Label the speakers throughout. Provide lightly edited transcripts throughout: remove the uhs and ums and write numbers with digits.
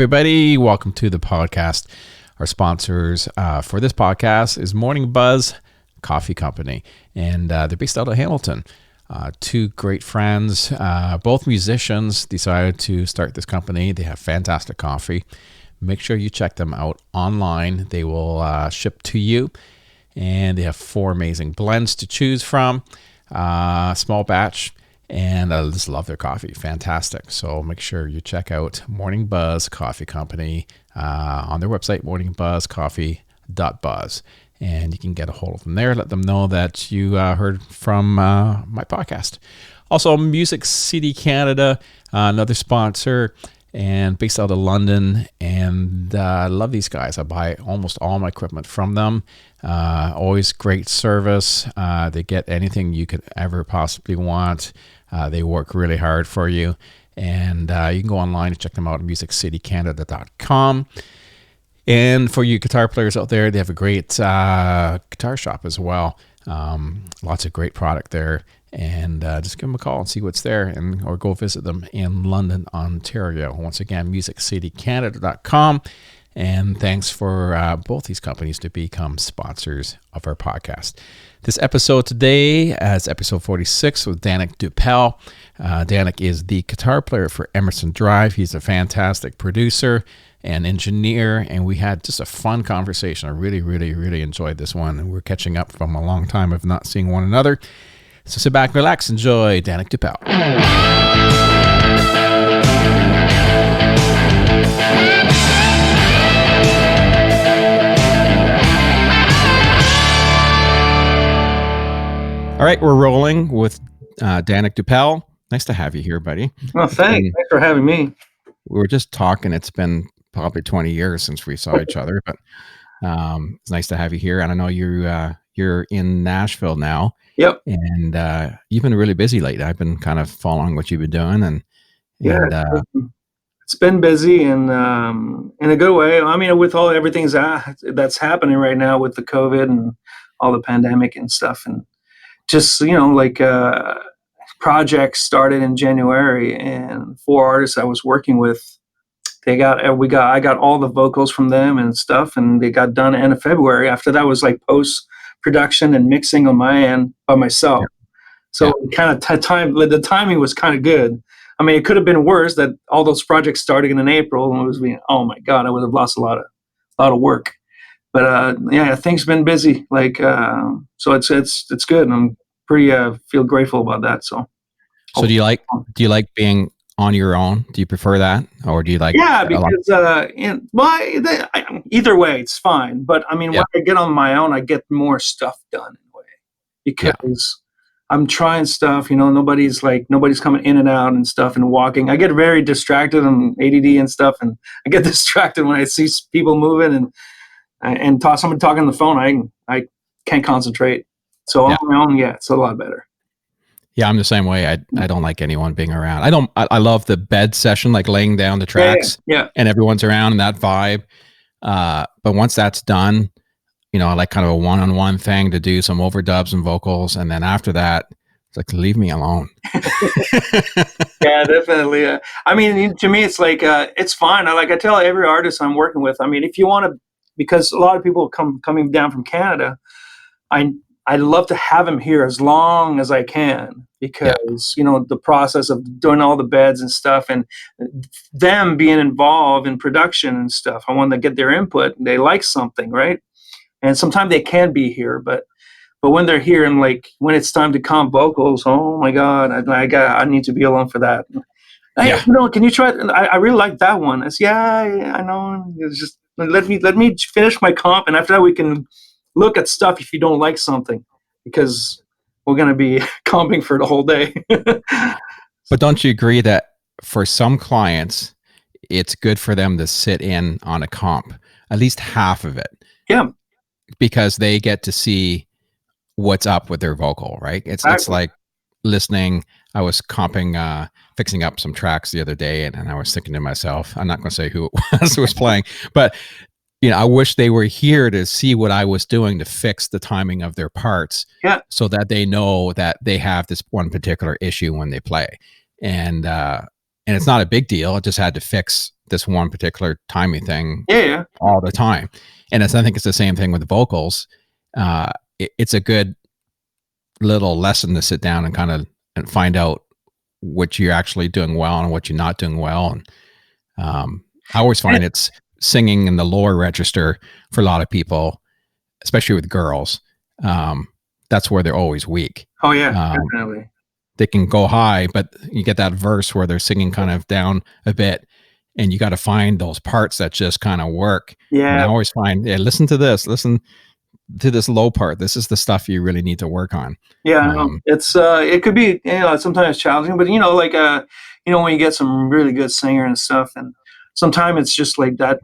Speaker 1: Everybody, welcome to the podcast. Our sponsors for this podcast is Morning Buzz Coffee Company, and they're based out of Hamilton. Two great friends, both musicians, decided to start this company. They have fantastic coffee. Make sure you check them out online. They will ship to you, and they have 4 amazing blends to choose from. Small batch. And I just love their coffee. Fantastic. So make sure you check out Morning Buzz Coffee Company on their website, morningbuzcoffee.buzz. And you can get a hold of them there. Let them know that you heard from my podcast. Also, Music City Canada, another sponsor, and based out of London. And I love these guys. I buy almost all my equipment from them. Always great service. They get anything you could ever possibly want. They work really hard for you. And you can go online and check them out at musiccitycanada.com. And for you guitar players out there, they have a great guitar shop as well. Lots of great product there. And just give them a call and see what's there, or go visit them in London, Ontario. Once again, musiccitycanada.com. And thanks for both these companies to become sponsors of our podcast. This episode today is episode 46 with Danick Dupelle. Danick is the guitar player for Emerson Drive. He's a fantastic producer and engineer, and we had just a fun conversation. I really enjoyed this one, and we're catching up from a long time of not seeing one another. So sit back, relax, enjoy Danick Dupelle. All right, we're rolling with Danick Dupelle. Nice to have you here, buddy.
Speaker 2: Oh, thanks for having me.
Speaker 1: We were just talking. It's been probably 20 years since we saw each other, but it's nice to have you here. And I know you're in Nashville now.
Speaker 2: Yep.
Speaker 1: And you've been really busy lately. I've been kind of following what you've been doing,
Speaker 2: it's been busy and in a good way. I mean, with everything that's happening right now with the COVID and all the pandemic and stuff, and just projects started in January, and 4 artists I was working with, I got all the vocals from them and stuff, and they got done end of February. After that was like post production and mixing on my end by myself. So kind of the timing was kind of good. I mean, it could have been worse that all those projects started in April, and it was oh my God, I would have lost a lot of work. But things been busy. So it's good, and I'm pretty feel grateful about that. So
Speaker 1: do you like being on your own? Do you prefer that, or do you like?
Speaker 2: Yeah, because either way, it's fine. But I mean, when I get on my own, I get more stuff done in a way, because I'm trying stuff. Nobody's coming in and out and stuff and walking. I get very distracted. I'm ADD and stuff, and I get distracted when I see people moving and someone talking on the phone. I can't concentrate. So on my own, it's a lot better.
Speaker 1: Yeah, I'm the same way. I don't like anyone being around. I love the bed session, like laying down the tracks, and everyone's around and that vibe. But once that's done, I like kind of a one-on-one thing to do some overdubs and vocals, and then after that, it's like, leave me alone.
Speaker 2: Yeah, definitely. I mean, to me, it's like it's fine. I tell every artist I'm working with. I mean, if you want to, because a lot of people coming down from Canada, I'd love to have them here as long as I can, because the process of doing all the beds and stuff, and them being involved in production and stuff, I want to get their input. They like something, right? And sometimes they can be here, but when they're here and when it's time to comp vocals, oh my God, I need to be alone for that. Can you try? I really like that one. I said, I know. It's just let me finish my comp, and after that we can look at stuff if you don't like something, because we're going to be comping for the whole day.
Speaker 1: But don't you agree that for some clients, it's good for them to sit in on a comp, at least half of it?
Speaker 2: Yeah.
Speaker 1: Because they get to see what's up with their vocal, right? It's like listening. I was comping, fixing up some tracks the other day, and I was thinking to myself, I'm not going to say who it was playing, but I wish they were here to see what I was doing to fix the timing of their parts, so that they know that they have this one particular issue when they play. And and it's not a big deal. I just had to fix this one particular timing thing
Speaker 2: Yeah.
Speaker 1: all the time. And I think it's the same thing with the vocals. It's a good little lesson to sit down and kind of and find out what you're actually doing well and what you're not doing well. And I always find it's singing in the lower register for a lot of people, especially with girls. That's where they're always weak.
Speaker 2: Oh yeah, definitely.
Speaker 1: They can go high, but you get that verse where they're singing kind of down a bit, and you got to find those parts that just kind of work.
Speaker 2: Yeah.
Speaker 1: And I always find, listen to this low part. This is the stuff you really need to work on.
Speaker 2: Yeah, it's it could be, sometimes challenging, but like when you get some really good singer and stuff, and sometimes it's just like that.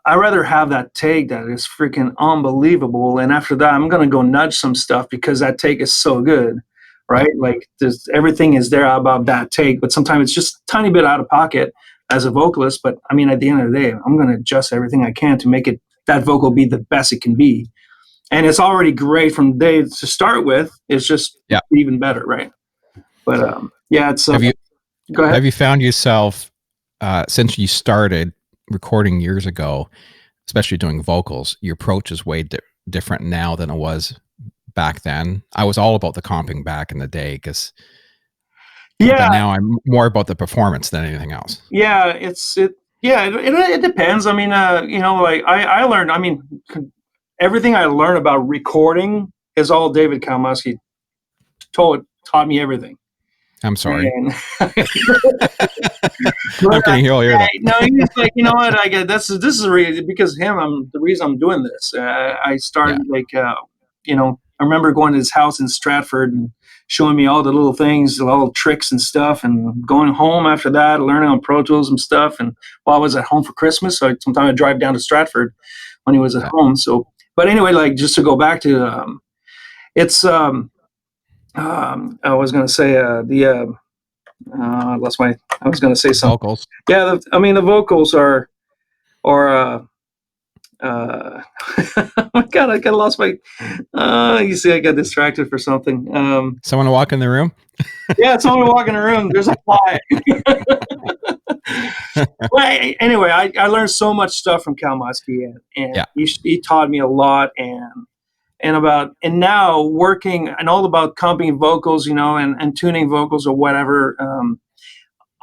Speaker 2: I rather have that take that is freaking unbelievable, and after that, I'm gonna go nudge some stuff because that take is so good, right? Like everything is there about that take, but sometimes it's just a tiny bit out of pocket as a vocalist. But I mean, at the end of the day, I'm gonna adjust everything I can to make that vocal be the best it can be, and it's already great from the day to start with. It's just even better, right? But it's. Go ahead.
Speaker 1: Have you found yourself since you started recording years ago, especially doing vocals, your approach is way different now than it was back then? I was all about the comping back in the day because now I'm more about the performance than anything else.
Speaker 2: Yeah, it depends. I mean, like I learned. I mean, everything I learned about recording is all David Kalmowski taught me everything.
Speaker 1: I'm sorry. I'm kidding. He'll hear that.
Speaker 2: No, he's like, you know what? I get this is really because of him. The reason I'm doing this. I started I remember going to his house in Stratford and showing me all the little things, all the tricks and stuff, and going home after that, learning on Pro Tools and stuff. And while I was at home for Christmas, so sometimes I'd drive down to Stratford when he was at home. So, but anyway, like just to go back to, it's. I was going to say I was going to say something.
Speaker 1: Vocals.
Speaker 2: Yeah, the vocals are oh my God, I got lost my. You see, I got distracted for something.
Speaker 1: Someone to walk in the room.
Speaker 2: Yeah, someone to walk in the room. There's a fly. Well, anyway, I learned so much stuff from Kalmowski, and he taught me a lot, and now working and all about comping vocals, and tuning vocals or whatever.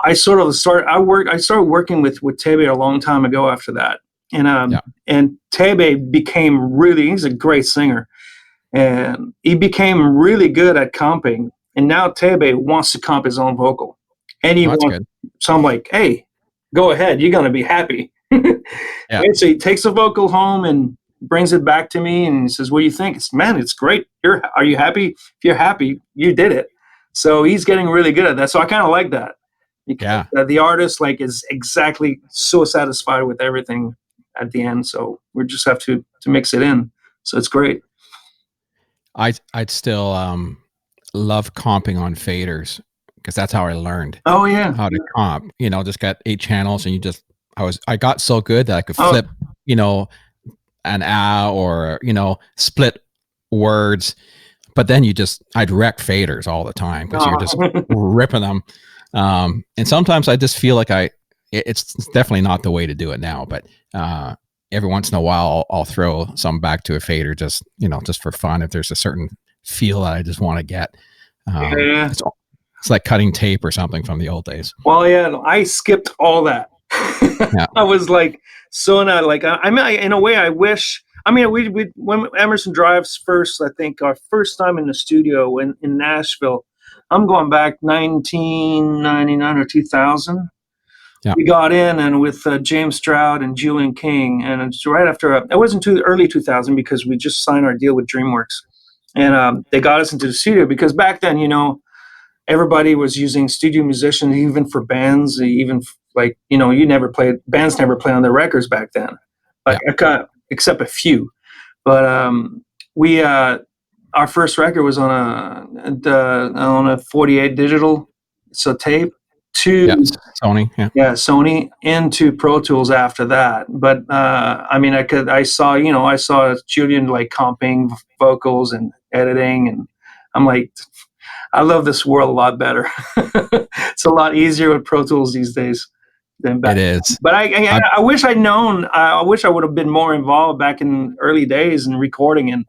Speaker 2: I started working with Tebe a long time ago after that. And Tebe became he's a great singer, and he became really good at comping. And now Tebe wants to comp his own vocal. And so I'm like, hey, go ahead. You're going to be happy. And so he takes the vocal home and brings it back to me and he says, what do you think? It's great. Are you happy? If you're happy, you did it. So he's getting really good at that. So I kind of like that. Because the artist is exactly so satisfied with everything at the end. So we just have to mix it in. So it's great.
Speaker 1: I'd still love comping on faders because that's how I learned.
Speaker 2: Oh yeah.
Speaker 1: How to comp, just got 8 channels and I got so good that I could flip, an or split words, but then I'd wreck faders all the time because you're just ripping them, and sometimes I just feel like it's definitely not the way to do it now, but every once in a while I'll throw some back to a fader just for fun if there's a certain feel that I just want to get. It's like cutting tape or something from the old days.
Speaker 2: Well, I skipped all that. I was like, so not like in a way I wish. I mean, we when Emerson Drive's first, I think our first time in the studio in Nashville. I'm going back 1999 or 2000. Yeah. We got in and with James Stroud and Julian King, and it's right after it wasn't too early 2000 because we just signed our deal with DreamWorks, and they got us into the studio because back then, everybody was using studio musicians even for bands, even bands never played on their records back then, except a few. But our first record was on a 48 digital, so tape.
Speaker 1: Sony,
Speaker 2: Sony into Pro Tools after that. But I saw Julian comping vocals and editing, and I'm like, I love this world a lot better. It's a lot easier with Pro Tools these days than back.
Speaker 1: It is.
Speaker 2: But I wish I'd known. I wish I would have been more involved back in early days in recording and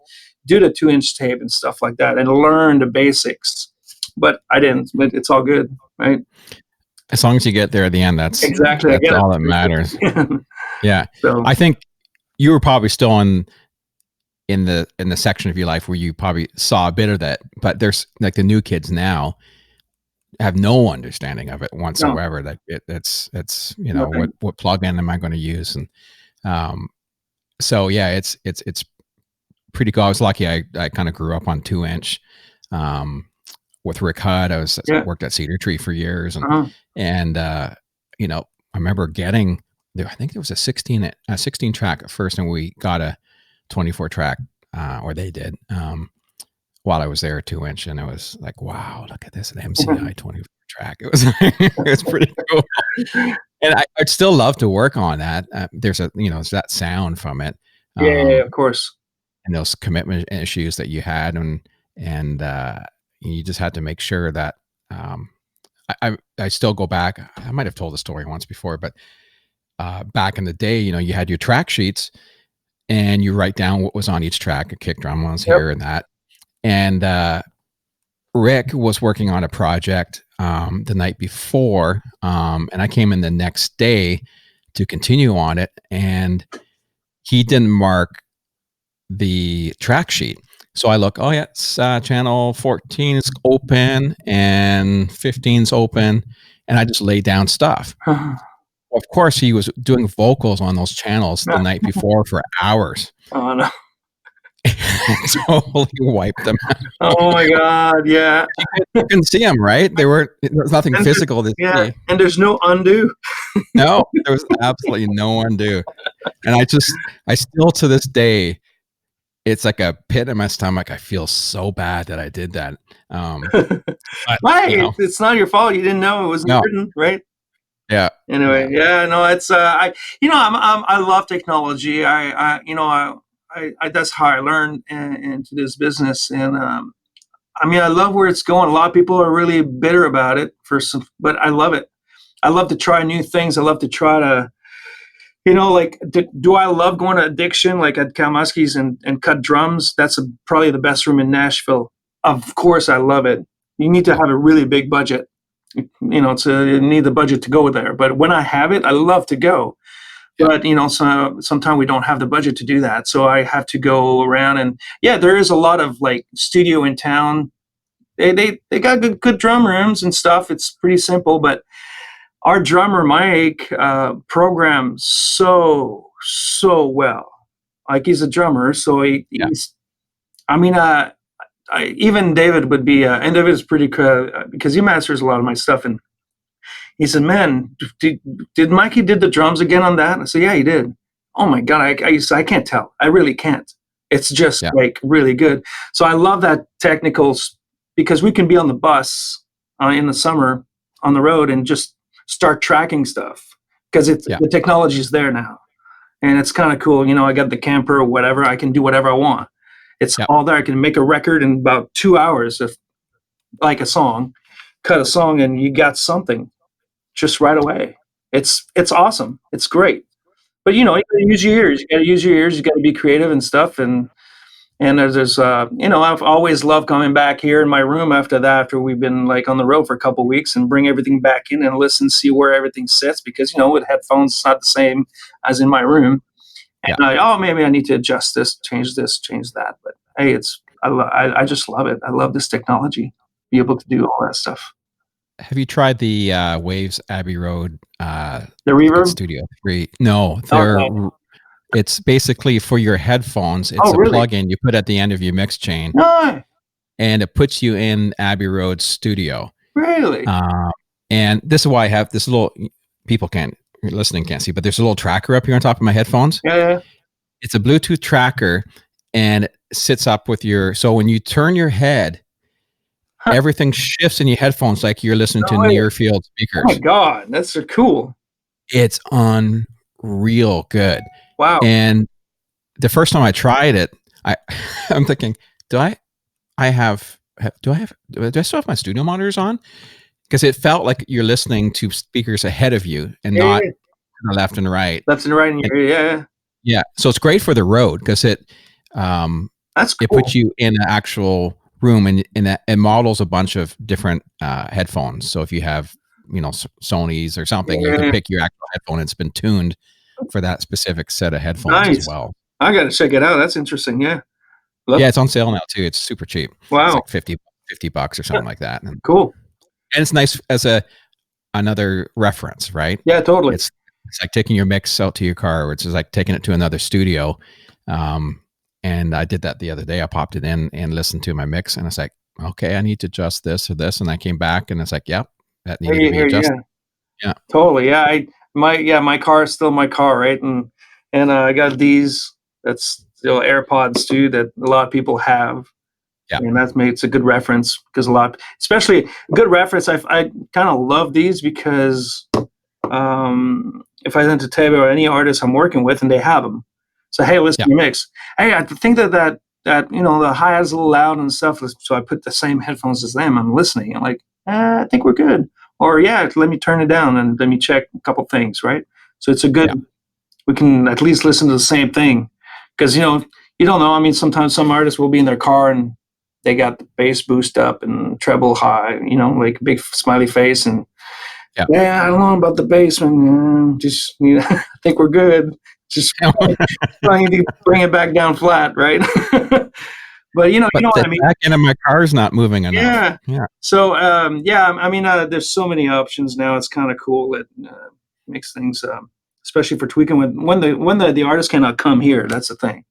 Speaker 2: do the 2-inch tape and stuff like that and learn the basics. But I didn't. But it's all good, right?
Speaker 1: As long as you get there at the end, that's
Speaker 2: exactly
Speaker 1: that's all that matters. Yeah.
Speaker 2: So,
Speaker 1: I think you were probably still in the section of your life where you probably saw a bit of that, but there's like the new kids now have no understanding of it whatsoever. No. That it's you know, what plugin am I going to use? And so yeah, it's pretty cool. I was lucky. I kind of grew up on 2-inch with Rick Hudd. I worked at Cedar Tree for years, and you know, I remember getting there. I think it was a 16 track at first, and we got a 24 track, or they did, while I was there, 2-inch, and it was like, wow, look at this, an MCI 24 track. It was it was pretty cool, and I'd still love to work on that. There's there's that sound from it.
Speaker 2: Yeah, of course.
Speaker 1: And those commitment issues that you had, and you just had to make sure that I still go back. I might have told the story once before, but back in the day, you had your track sheets and you write down what was on each track. A kick drum was here and that. And Rick was working on a project the night before, and I came in the next day to continue on it, and he didn't mark the track sheet. So I look, oh yeah, it's channel 14 is open and 15 is open, and I just lay down stuff. Of course, he was doing vocals on those channels the night before for hours.
Speaker 2: Oh no!
Speaker 1: Totally wiped them out.
Speaker 2: Oh my God! Yeah,
Speaker 1: you can see them, right? There was nothing physical to see.
Speaker 2: And there's no undo.
Speaker 1: No, there was absolutely no undo. And I still to this day, it's like a pit in my stomach. I feel so bad that I did that.
Speaker 2: But, it's not your fault. You didn't know it was written, right?
Speaker 1: Yeah.
Speaker 2: Anyway, no, it's I love technology. I that's how I learned into this business, and I love where it's going. A lot of people are really bitter about it but I love it. I love to try new things. I love to try to. Do I love going to Addiction, like at Kalmuski's and cut drums? That's probably the best room in Nashville. Of course, I love it. You need to have a really big budget, you need the budget to go there. But when I have it, I love to go. But, sometimes we don't have the budget to do that. So I have to go around and, there is a lot of like studio in town. They got good drum rooms and stuff. It's pretty simple, but our drummer, Mike, programs so well. Like he's a drummer, so he's. Even David would be, and David is pretty because he masters a lot of my stuff. And he said, "Man, did Mikey did the drums again on that?" I said, "Yeah, he did." Oh my God, I can't tell. I really can't. It's just like really good. So I love that technical because we can be on the bus in the summer on the road and just start tracking stuff because the technology is there now, and it's kind of cool. I got the camper or whatever. I can do whatever I want. It's all there. I can make a record in about 2 hours of like a song, cut a song, and you got something just right away. It's awesome. It's great. But you gotta use your ears. You gotta use your ears. You gotta be creative and stuff. And there's I've always loved coming back here in my room after we've been like on the road for a couple of weeks and bring everything back in and listen, see where everything sits, because with headphones it's not the same as in my room. And maybe I need to adjust this, change that. But hey, I just love it. I love this technology, be able to do all that stuff.
Speaker 1: Have you tried the Waves Abbey Road
Speaker 2: the Reverb
Speaker 1: Studio 3? No, it's basically for your headphones. It's a plug-in you put at the end of your mix chain.
Speaker 2: No.
Speaker 1: And it puts you in Abbey Road Studio.
Speaker 2: Really?
Speaker 1: And this is why I have this little, people listening can't see, but there's a little tracker up here on top of my headphones.
Speaker 2: Yeah.
Speaker 1: It's a Bluetooth tracker, and it sits up with so when you turn your head, everything shifts in your headphones like you're listening to near field speakers.
Speaker 2: Oh my God, that's so cool.
Speaker 1: It's unreal good.
Speaker 2: Wow.
Speaker 1: And the first time I tried it, I'm thinking, do I have I still have my studio monitors on? Because it felt like you're listening to speakers ahead of you and
Speaker 2: Yeah,
Speaker 1: not
Speaker 2: yeah.
Speaker 1: to the left and right.
Speaker 2: Left and right in your ear. Yeah,
Speaker 1: Yeah, so it's great for the road because
Speaker 2: that's
Speaker 1: it
Speaker 2: cool.
Speaker 1: puts you in an actual room, and it models a bunch of different headphones. So if you have, Sony's or something, you can
Speaker 2: Yeah,
Speaker 1: pick your actual headphone. It's been tuned for that specific set of headphones as
Speaker 2: nice.
Speaker 1: well.
Speaker 2: I got to check it out. That's interesting. Yeah.
Speaker 1: Yeah, it's on sale now too. It's super cheap. It's
Speaker 2: Wow.
Speaker 1: like $50 or something like that. And
Speaker 2: Cool.
Speaker 1: it's nice as another reference, right?
Speaker 2: Yeah, totally.
Speaker 1: It's like taking your mix out to your car, which is like taking it to another studio. And I did that the other day. I popped it in and listened to my mix, and it's like, okay, I need to adjust this or this. And I came back, and it's like, yep, that needed to be adjusted.
Speaker 2: Yeah. Totally. Yeah. My car is still my car, right? And I got these. That's still AirPods too that a lot of people have.
Speaker 1: Yeah.
Speaker 2: And that makes a good reference because especially a good reference. I kind of love these because if I then to tell you about any artist I'm working with and they have them, so hey, listen to your mix. Hey, I think that the hi is a little loud and stuff, so I put the same headphones as them. I'm listening. I'm like, I think we're good. Or yeah, let me turn it down and let me check a couple things, right? So it's a good. Yeah. We can at least listen to the same thing because you don't know. I mean, sometimes some artists will be in their car and they got the bass boost up and treble high, like a big smiley face and yeah, I don't know about the bass, man. Just I think we're good. Just trying to bring it back down flat, right? But you know what I mean.
Speaker 1: Back end of my car is not moving enough.
Speaker 2: Yeah. So there's so many options now. It's kind of cool. It makes things, especially for tweaking when the artist cannot come here. That's the thing.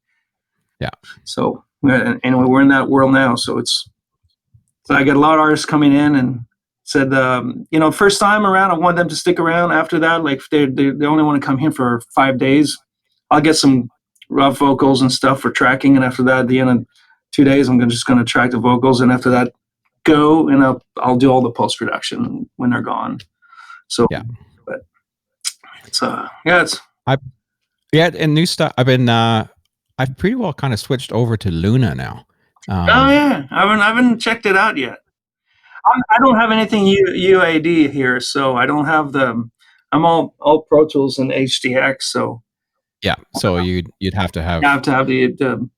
Speaker 1: Yeah.
Speaker 2: So anyway, we're in that world now. So I get a lot of artists coming in and said, first time around, I want them to stick around. After that, like they only want to come here for 5 days. I'll get some rough vocals and stuff for tracking, and after that, at the end of 2 days, I'm just going to track the vocals, and after that, go and I'll do all the post production when they're gone. So yeah, but it's
Speaker 1: and new stuff. I've pretty well kind of switched over to Luna now.
Speaker 2: I haven't checked it out yet. I don't have anything UAD here, so I don't have I'm all Pro Tools and HDX. So
Speaker 1: yeah, so you'd have to have
Speaker 2: the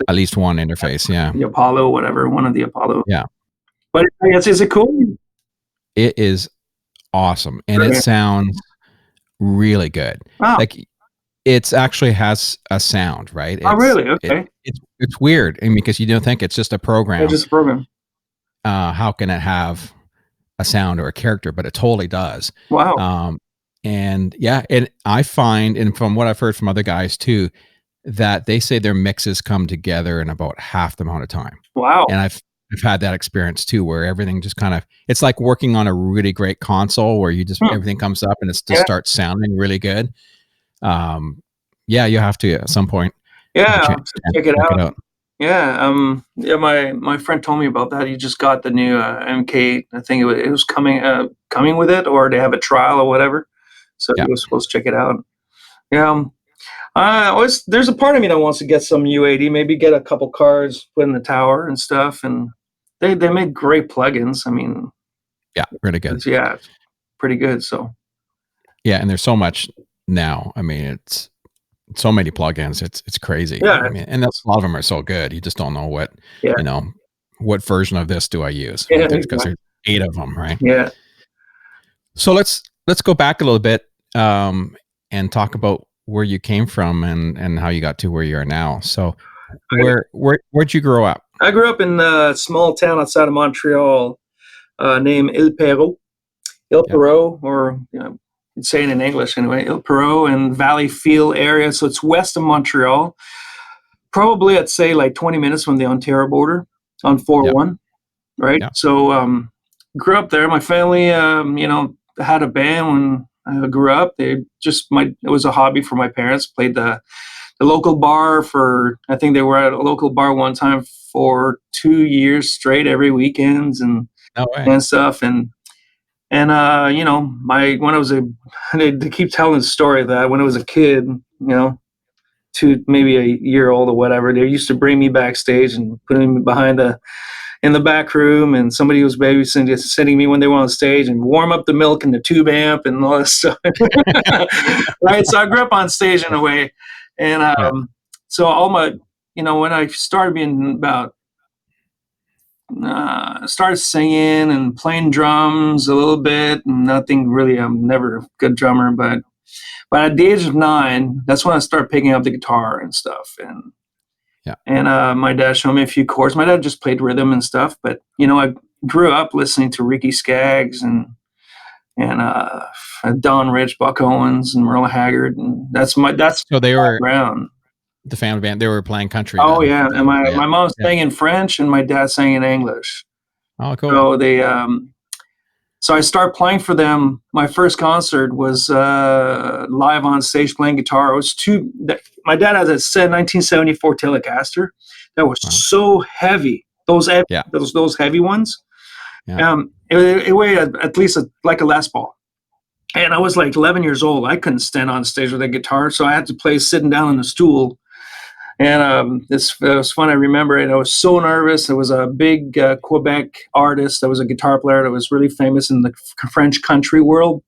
Speaker 1: at least one interface. Yeah,
Speaker 2: the Apollo, whatever, one of the Apollo.
Speaker 1: Yeah,
Speaker 2: but I guess, is it cool?
Speaker 1: It is awesome, and it sounds really good.
Speaker 2: Wow.
Speaker 1: Like it actually has a sound, right?
Speaker 2: Really? Okay.
Speaker 1: It's weird, I mean, because you don't think it's just a program.
Speaker 2: It's just a program.
Speaker 1: How can it have a sound or a character? But it totally does.
Speaker 2: Wow.
Speaker 1: And yeah, and I find, and from what I've heard from other guys too, that they say their mixes come together in about half the amount of time.
Speaker 2: Wow.
Speaker 1: And I've had that experience too, where everything just kind of, it's like working on a really great console where you just, everything comes up and it just starts sounding really good. Yeah, you have to at some point.
Speaker 2: Yeah, check it out. Yeah, my friend told me about that. He just got the new MK. I think it was coming with it, or they have a trial or whatever. So he was supposed to check it out. Yeah, there's a part of me that wants to get some UAD. Maybe get a couple cards, put in the tower and stuff. And they make great plugins. I mean,
Speaker 1: yeah, really good.
Speaker 2: Yeah, it's pretty good. So
Speaker 1: yeah, and there's so much now. I mean, it's so many plugins. It's crazy.
Speaker 2: Yeah.
Speaker 1: I mean, and a lot of them are so good. You just don't know what version of this do I use?
Speaker 2: Yeah,
Speaker 1: because there's 8 of them, right?
Speaker 2: Yeah.
Speaker 1: So let's go back a little bit and talk about where you came from and how you got to where you are now. So where'd you grow up?
Speaker 2: I grew up in a small town outside of Montreal named Il Perrot, or say it in English anyway, Il Perrot and Valleyfield area. So it's west of Montreal. Probably, I'd say, like 20 minutes from the Ontario border on 401, right? Yep. So grew up there. My family, had a band when I grew up. It was a hobby for my parents. Played the local bar I think they were at a local bar one time for 2 years straight, every weekends and stuff. And when I was they keep telling the story that when I was a kid, maybe a year old or whatever, they used to bring me backstage and put me behind the in the back room, and somebody was babysitting me when they were on stage, and warm up the milk and the tube amp and all that stuff. Right. So I grew up on stage in a way. And so all my, when I started being about, started singing and playing drums a little bit, and nothing really, I'm never a good drummer, but at the age of 9, that's when I started picking up the guitar and stuff. And my dad showed me a few chords. My dad just played rhythm and stuff, but I grew up listening to Ricky Skaggs and Don Rich, Buck Owens, and Merle Haggard, and that's
Speaker 1: so they were
Speaker 2: background.
Speaker 1: The family band. They were playing country.
Speaker 2: Oh yeah, and my mom sang in French, and my dad sang in English.
Speaker 1: Oh, cool.
Speaker 2: So they so I started playing for them. My first concert was live on stage playing guitar. It was my dad has a 1974 Telecaster that was so heavy. Those heavy ones. Yeah. It weighed at least like a Les Paul. And I was like 11 years old. I couldn't stand on stage with a guitar, so I had to play sitting down on a stool. And it was fun. I remember it. I was so nervous. There was a big Quebec artist that was a guitar player that was really famous in the French country world.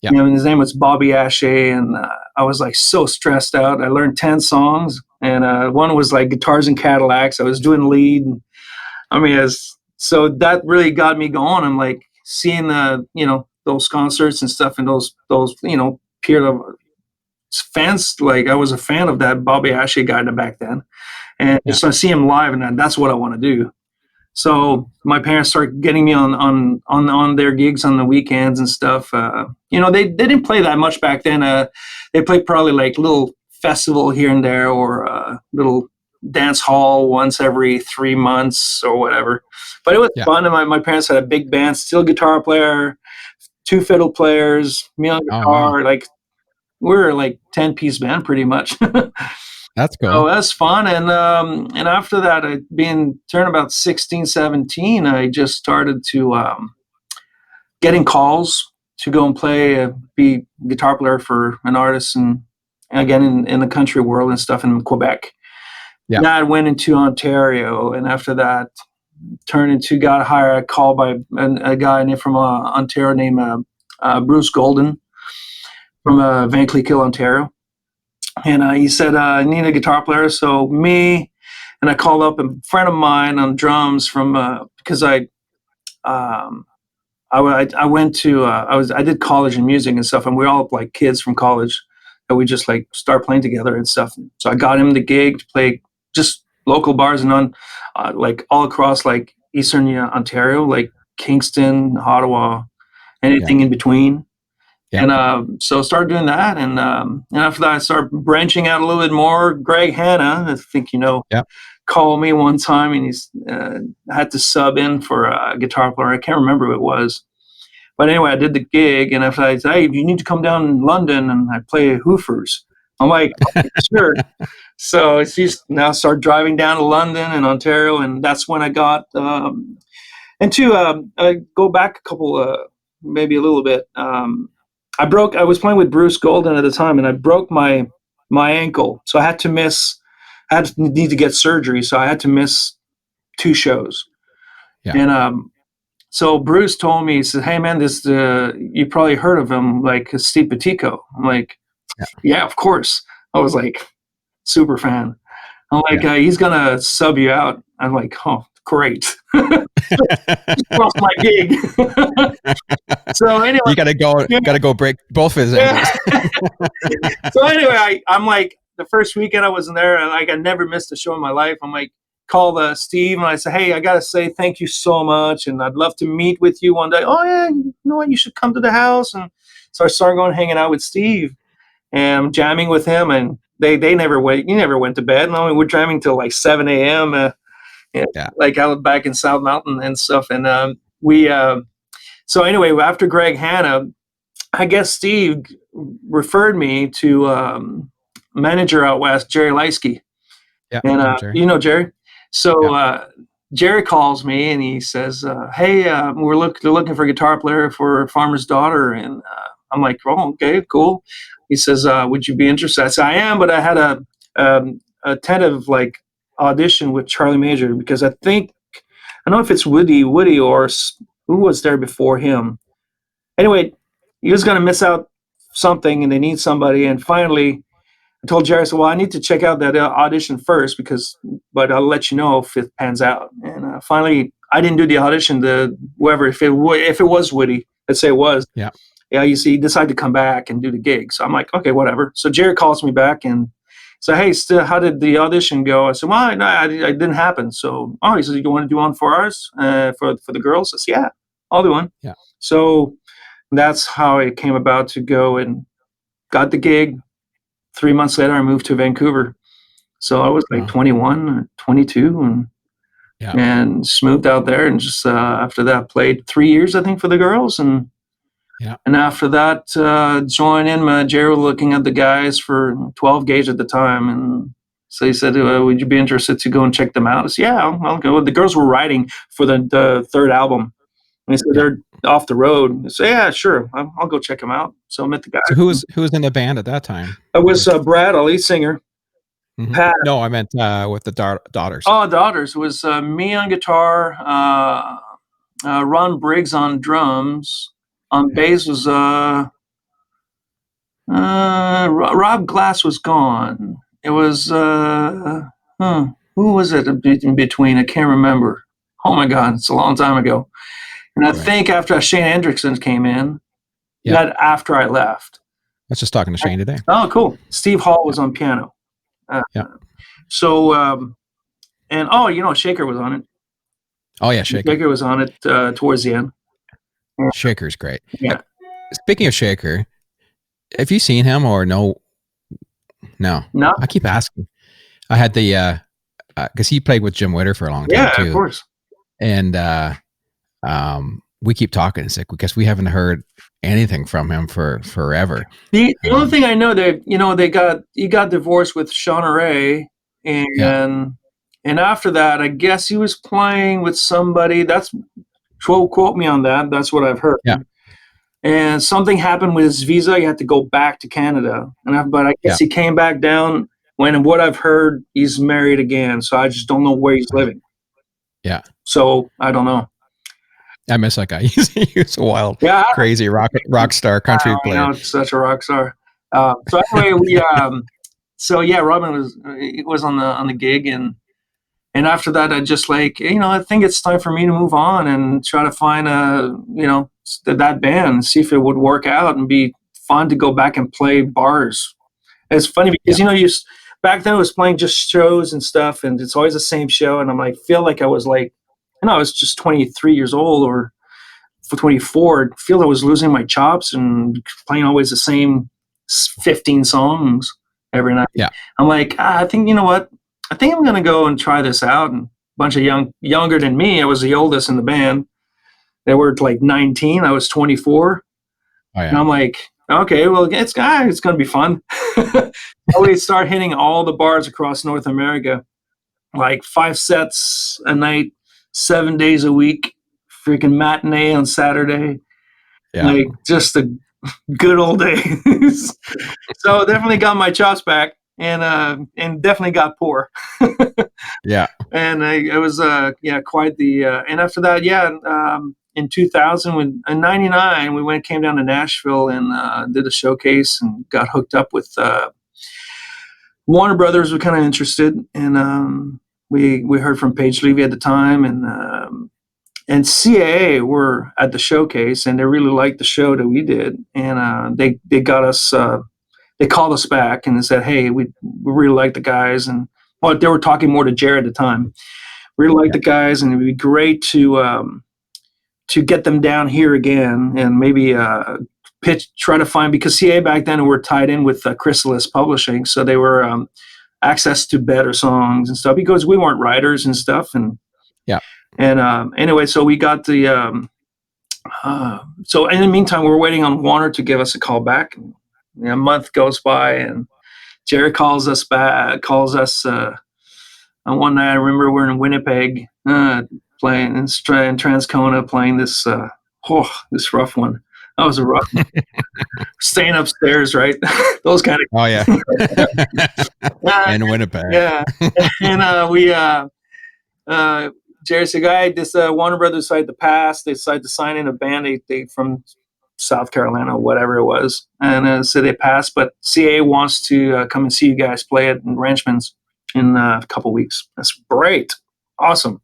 Speaker 2: Yeah. And his name was Bobby Ashe, and I was like so stressed out. I learned 10 songs, and one was like Guitars and Cadillacs. I was doing lead. So that really got me going. I'm like seeing those concerts and stuff, and those peer fans. Like I was a fan of that Bobby Ashe guy back then, and so I see him live, and that's what I want to do. So my parents started getting me on their gigs on the weekends and stuff. They didn't play that much back then. They played probably like little festival here and there, or little dance hall once every 3 months or whatever. But it was fun, and my parents had a big band, steel guitar player, 2 fiddle players, me on guitar. Like we were like 10-piece band pretty much.
Speaker 1: That's cool.
Speaker 2: So that's fun. And after that, being turned about 16, 17, I just started to getting calls to go and play, be guitar player for an artist, and again in the country world and stuff in Quebec. Yeah. Then I went into Ontario, and after that, got hired. A call by a guy from Ontario named Bruce Golden from Van Cleek-Hill, Ontario. And he said, I need a guitar player. So me, and I called up a friend of mine on drums from, because I went to, I did college in music and stuff, and we were all like kids from college, and we just like start playing together and stuff. So I got him the gig to play just local bars and like all across like Eastern Ontario, like Kingston, Ottawa, anything in between. Yeah. And so I started doing that, and after that I started branching out a little bit more. Greg Hanna, I think called me one time, and he's had to sub in for a guitar player. I can't remember who it was, but anyway, I did the gig, and after I said, "Hey, you need to come down in London," and I play Hoofers. I'm like, sure. So he's now started driving down to London and Ontario, and that's when I got I go back a couple, maybe a little bit. I was playing with Bruce Golden at the time, and I broke my ankle. So I need to get surgery. So I had to miss 2 shows. Yeah. And so Bruce told me, he said, "Hey man, you probably heard of him, like Steve Petico." I'm like, yeah, of course. I was like, super fan. I'm like, he's going to sub you out. I'm like, oh, great. Lost my gig. So anyway,
Speaker 1: you gotta go break both his ankles.
Speaker 2: So anyway, I'm like, the first weekend I wasn't there, and like I never missed a show in my life. I'm like, call Steve, and I said, "Hey, I gotta say thank you so much, and I'd love to meet with you one day." "Oh yeah, you know what? You should come to the house." And so I started going hanging out with Steve and jamming with him, and they never went. You never went to bed. No, we're jamming till like 7 a.m. Like out back in South Mountain and stuff. And so anyway, after Greg Hanna, I guess Steve referred me to manager out west, Jerry Leisky. Yeah, and Jerry. Jerry. So Jerry calls me and he says, "Hey, they're looking for a guitar player for Farmer's Daughter." And I'm like, "Oh, okay, cool." He says, "Would you be interested?" I said, "I am," but I had a tentative like audition with Charlie Major, because I think I don't know if it's Woody or who was there before him. Anyway, he was going to miss out something and they need somebody. And finally, I told Jerry, I said, well, I need to check out that audition first but I'll let you know if it pans out. And finally, I didn't do the audition. If it was Woody, let's say it was.
Speaker 1: Yeah.
Speaker 2: Yeah, you see, he decided to come back and do the gig. So I'm like, okay, whatever. So Jerry calls me back and said, hey, how did the audition go? I said, well, it didn't happen. So, he said, you want to do one for ours, for the girls? I said, yeah, I'll do one.
Speaker 1: Yeah.
Speaker 2: So that's how it came about to go and got the gig. 3 months later, I moved to Vancouver. So I was like 21 or 22 and just moved out there. And just after that, played 3 years, I think, for the girls. And after that, joined in. Jerry was looking at the guys for 12 gauge at the time. And so he said, would you be interested to go and check them out? I said, yeah, I'll go. The girls were writing for the third album. And he said, they're off the road. I said, yeah, sure. I'll go check them out. So I met the guys.
Speaker 1: So who was in the band at that time?
Speaker 2: It was Brad, a lead singer.
Speaker 1: Mm-hmm.
Speaker 2: Pat.
Speaker 1: No, I meant with the daughters.
Speaker 2: Oh, daughters. It was me on guitar, Ron Briggs on drums. On bass was Rob Glass was gone. It was who was it in between? I can't remember. Oh my God, it's a long time ago. And I think after Shane Hendrickson came in, that after I left.
Speaker 1: I was just talking to Shane today.
Speaker 2: Oh, cool. Steve Hall was on piano. So, and Shaker was on it.
Speaker 1: Oh yeah, Shaker.
Speaker 2: Shaker was on it towards the end. Yeah.
Speaker 1: Shaker's great.
Speaker 2: Yeah.
Speaker 1: Speaking of Shaker, have you seen him or no? No. I keep asking. I had the because he played with Jim Witter for a long time too.
Speaker 2: Yeah, of course.
Speaker 1: And we keep talking. It's like because we haven't heard anything from him for forever.
Speaker 2: The only thing I know that he got divorced with Shauna Ray, and after that, I guess he was playing with somebody. That's quote me on that. That's what I've heard.
Speaker 1: Yeah.
Speaker 2: And something happened with his visa. He had to go back to Canada, but I guess he came back down. What I've heard, he's married again. So I just don't know where he's living.
Speaker 1: Yeah. So
Speaker 2: I don't know.
Speaker 1: I miss that guy. He's a wild, crazy rock star country player.
Speaker 2: Such a rock star. So anyway, Robin was on the gig, and after that, I just I think it's time for me to move on and try to find that band, see if it would work out and be fun to go back and play bars. It's funny because back then I was playing just shows and stuff, and it's always the same show, and I feel like I was I was just 23 years old or 24. I feel I was losing my chops and playing always the same 15 songs every night.
Speaker 1: Yeah.
Speaker 2: I'm like, I think, you know what? I think I'm going to go and try this out. And a bunch of younger than me. I was the oldest in the band. They were 19. I was 24.
Speaker 1: Oh, yeah.
Speaker 2: And I'm like, okay, well, it's going to be fun. We start hitting all the bars across North America, 5 sets a night, 7 days a week, freaking matinee on Saturday.
Speaker 1: Yeah.
Speaker 2: Just the good old days. So definitely got my chops back. And definitely got poor.
Speaker 1: Yeah.
Speaker 2: And it was quite the and after that in 2000 in 99 we came down to Nashville and did a showcase and got hooked up with Warner Brothers. Were kind of interested, and we heard from Paige Levy at the time, and CAA were at the showcase, and they really liked the show that we did, and they got us. They called us back and they said, hey, we really like the guys. And they were talking more to Jared at the time. Really like the guys, and it'd be great to get them down here again and maybe try to find, because CA back then were tied in with Chrysalis Publishing. So they were access to better songs and stuff because we weren't writers and stuff. And anyway, so we got the, so in the meantime, we're waiting on Warner to give us a call back. A month goes by, and Jerry calls us back. And one night, I remember we're in Winnipeg playing in Transcona, playing this this rough one. That was a rough one. Staying upstairs, right? Those kind of.
Speaker 1: Oh yeah. In Winnipeg.
Speaker 2: Yeah, and we Jerry said, "Guy, this Warner Brothers decided to pass. They decided to sign in a band. They from South Carolina, whatever it was, and so they passed. But CA wants to come and see you guys play it in Ranchman's in a couple weeks." That's great, awesome.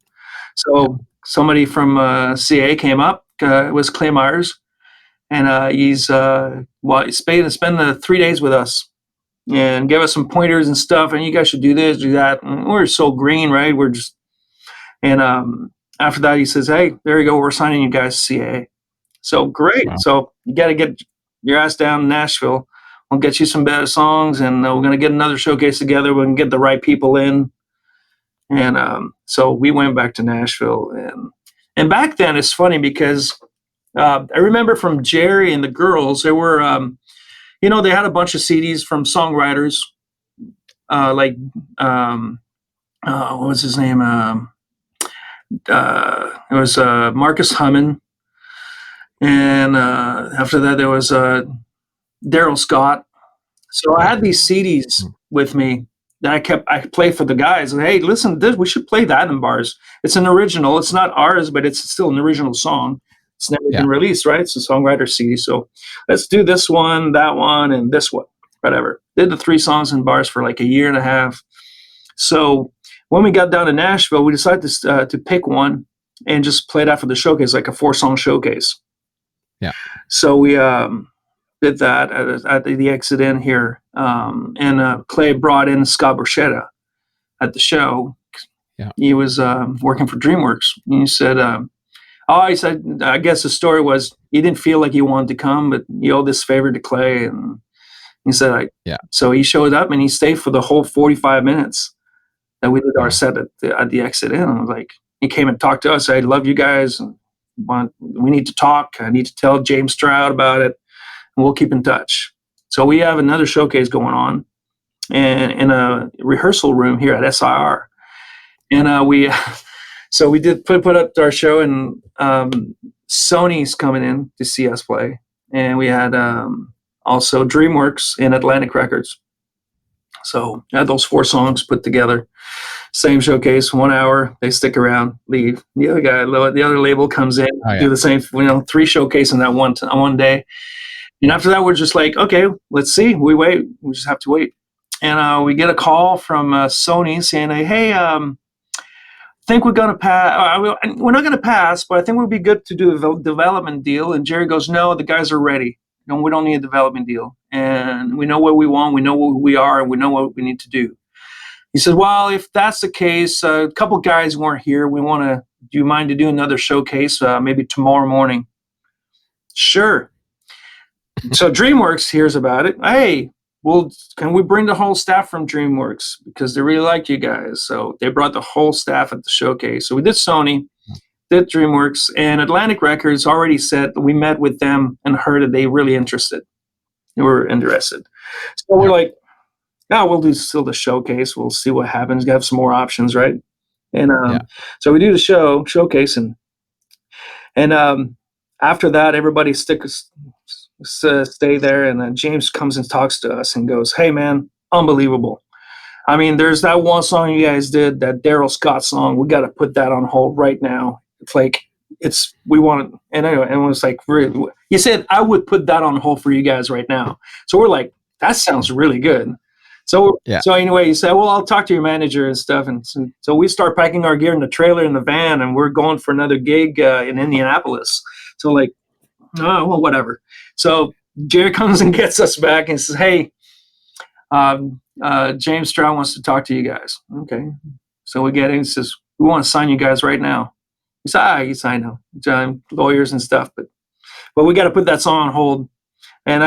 Speaker 2: So somebody from CA came up. It was Clay Myers, and he's spent 3 days with us and gave us some pointers and stuff. And you guys should do this, do that. And we're so green, right? We're just after that, he says, "Hey, there you go. We're signing you guys to CA." So great. Wow. So you got to get your ass down to Nashville. We'll get you some better songs, and we're going to get another showcase together. We can get the right people in. And so we went back to Nashville. And back then, it's funny because I remember from Jerry and the girls, there were, they had a bunch of CDs from songwriters what was his name? It was Marcus Hummon. And after that, there was Daryl Scott. So I had these CDs with me that I played for the guys. And, hey, listen, we should play that in bars. It's an original. It's not ours, but it's still an original song. It's never been released, right? It's a songwriter CD. So let's do this one, that one, and this one, whatever. Did the 3 songs in bars for like a year and a half. So when we got down to Nashville, we decided to pick one and just play that for the showcase, like a 4-song showcase.
Speaker 1: Yeah.
Speaker 2: So we did that at the Exit Inn here, and Clay brought in Scott Borchetta at the show. Yeah. He was working for DreamWorks. And he said, he said, I guess the story was he didn't feel like he wanted to come, but he owed this favor to Clay, and he said, So he showed up and he stayed for the whole 45 minutes that we did our set at the Exit Inn. And like, he came and talked to us. I love you guys. We need to talk. I need to tell James Stroud about it, and we'll keep in touch. So we have another showcase going on in a rehearsal room here at SIR. And we did put up our show, and Sony's coming in to see us play. And we had also DreamWorks and Atlantic Records. So I had those 4 songs put together. Same showcase, 1 hour. They stick around, leave. The other label comes in, do the same. 3 showcases in that one day. And after that, we're just like, okay, let's see. We wait. We just have to wait. And we get a call from Sony saying, "Hey, I think we're gonna pass. We're not gonna pass, but I think it would be good to do a development deal." And Jerry goes, "No, the guys are ready. We don't need a development deal, and we know what we want. We know who we are, and we know what we need to do." He said, "Well, if that's the case, a couple guys weren't here. Do you mind to do another showcase maybe tomorrow morning?" Sure. So DreamWorks hears about it. "Hey, well, can we bring the whole staff from DreamWorks? Because they really like you guys." So they brought the whole staff at the showcase. So we did Sony, did DreamWorks, and Atlantic Records already said we met with them and heard that they were interested. So we're like, we'll do still the showcase. We'll see what happens. Have some more options, right? And so we do the showcase, and after that, everybody stay there. And James comes and talks to us and goes, "Hey, man, unbelievable. I mean, there's that one song you guys did, that Daryl Scott song. We got to put that on hold right now. It's like we want it." And anyway, and it was like, really, he said, "I would put that on hold for you guys right now." So we're like, that sounds really good. So anyway, he said, "Well, I'll talk to your manager and stuff." And so we start packing our gear in the trailer in the van, and we're going for another gig in Indianapolis. So like, oh, well, whatever. So Jerry comes and gets us back and says, "Hey, James Stroud wants to talk to you guys." Okay. So we get in and says, "We want to sign you guys right now." He said, "Yes, I know. Lawyers and stuff, but we got to put that song on hold." And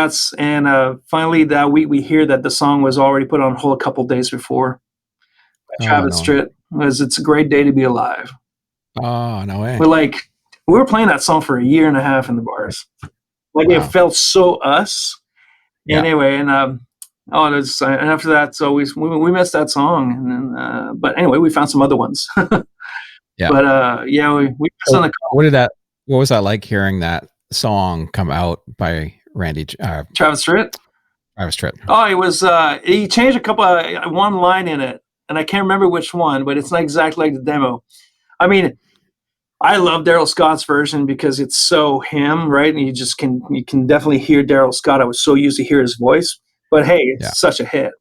Speaker 2: finally that week we hear that the song was already put on hold a couple days before by Travis Tritt. It's a great day to be alive.
Speaker 1: Oh, no way.
Speaker 2: We were playing that song for a year and a half in the bars. It felt so us. Yeah. Anyway, and after that, so we missed that song, and then but anyway, we found some other ones.
Speaker 1: Yeah.
Speaker 2: But we missed on the call.
Speaker 1: What was that like hearing that song come out by
Speaker 2: Travis Tritt?
Speaker 1: Travis Tritt.
Speaker 2: Oh, it was he changed one line in it, and I can't remember which one, but it's not exactly like the demo. I mean, I love Daryl Scott's version because it's so him, right? And you can definitely hear Daryl Scott. I was so used to hear his voice, but hey, it's such a hit,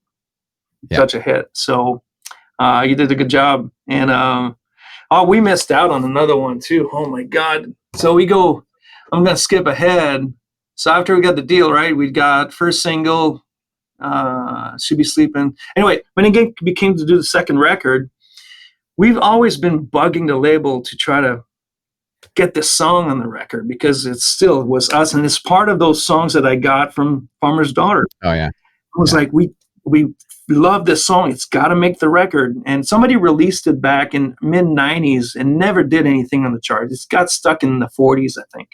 Speaker 2: such a hit. So you did a good job. And we missed out on another one too. Oh my God! So I'm gonna skip ahead. So after we got the deal, right? We got first single, Should Be Sleeping. Anyway, when it became to do the second record, we've always been bugging the label to try to get this song on the record because it still was us. And it's part of those songs that I got from Farmer's Daughter.
Speaker 1: Oh, yeah.
Speaker 2: It was like, we love this song. It's got to make the record. And somebody released it back in mid-90s and never did anything on the charts. It got stuck in the 40s, I think.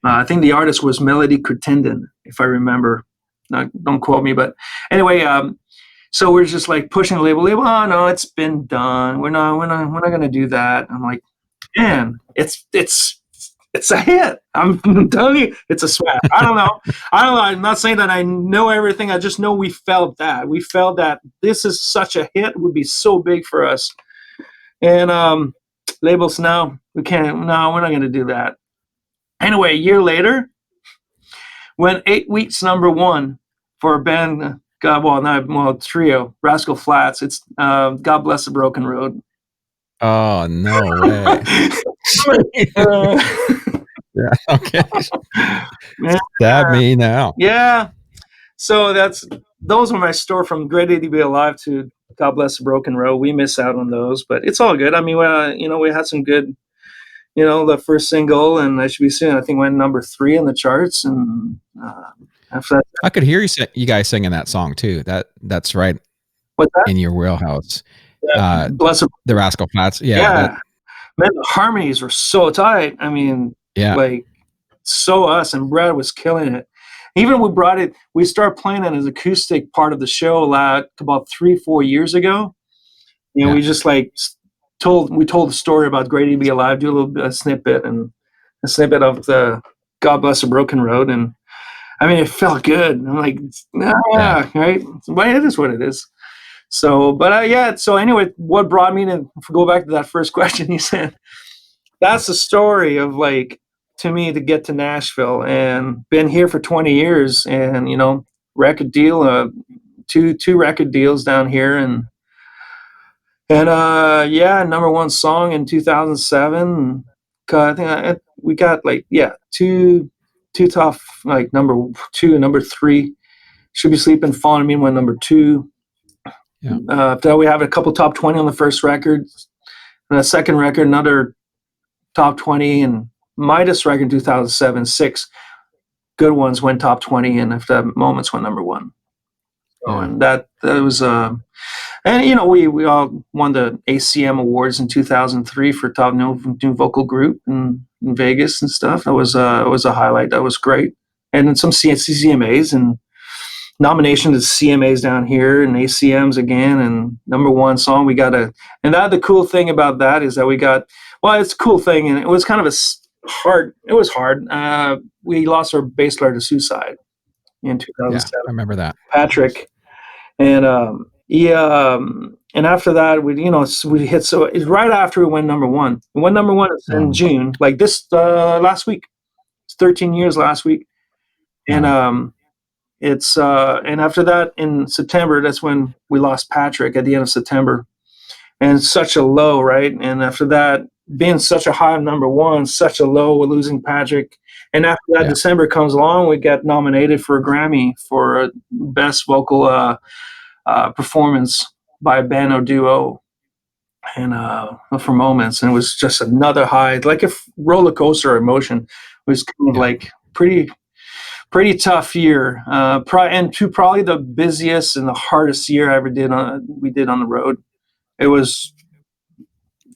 Speaker 2: I think the artist was Melody Crittenden, if I remember. Don't quote me. But anyway, so we're just like pushing the label. Oh no, it's been done. We're not going to do that. I'm like, man, it's a hit. I'm telling you, it's a swag. I don't know. I'm not saying that I know everything. I just know we felt that. We felt that this is such a hit. It would be so big for us. And labels, no, we can't. No, we're not going to do that. Anyway, a year later, when 8 weeks #1 for a band, trio, Rascal Flatts, it's God Bless the Broken Road.
Speaker 3: Oh, no way. Yeah, okay. Stab me now.
Speaker 2: Yeah. So those are my story from Great Day to Be Alive to God Bless the Broken Road. We miss out on those, but it's all good. I mean, we had some good, the first single, and I Should Be Soon, I think, went #3 in the charts. And after that,
Speaker 3: I could hear you guys singing that song too. That's right.
Speaker 2: What's that?
Speaker 3: In your wheelhouse.
Speaker 2: Bless
Speaker 3: the Rascal Flatts.
Speaker 2: Yeah. Man, the harmonies were so tight. I mean, like, so us, and Brad was killing it. Even we started playing it as acoustic part of the show about 3-4 years ago. We just like told the story about Great Day to Be Alive, do a little bit of snippet of the God Bless the Broken Road. And I mean, it felt good. I'm like, right? But it is what it is. So, but so anyway, what brought me to go back to that first question you said, that's the story of, like, to me, to get to Nashville, and been here for 20 years, and, record deal, two record deals down here, and #1 song in 2007. I think we got two tough, like, #2 and #3. Should Be Sleeping, Falling on Me went #2. After that, we have a couple top 20 on the first record, and the second record, another top 20, and Midas record in 2007, 6 good ones went top 20, and after that, Moments went #1. And that was and we all won the ACM Awards in 2003 for top new vocal group in Vegas and stuff. It was a highlight. That was great. And then some CCMAs and nomination to CMAs down here, and ACMs again, and #1 song. And the cool thing about that is that it's a cool thing, and it was kind of hard. It was hard. We lost our bass player to suicide in 2007.
Speaker 3: I remember that.
Speaker 2: Patrick. And and after that, we hit, so it's right after we went #1. We went #1 in June, like this last week. It's 13 years last week. And and after that, in September, that's when we lost Patrick at the end of September. And such a low, right? And after that, being such a high #1, such a low with losing Patrick. And after that, December comes along, we get nominated for a Grammy for Best Vocal Performance by a band or duo, and for Moments. And it was just another high, like a roller coaster emotion. It was kind of like pretty tough year, and probably the busiest and the hardest year I ever we did on the road. It was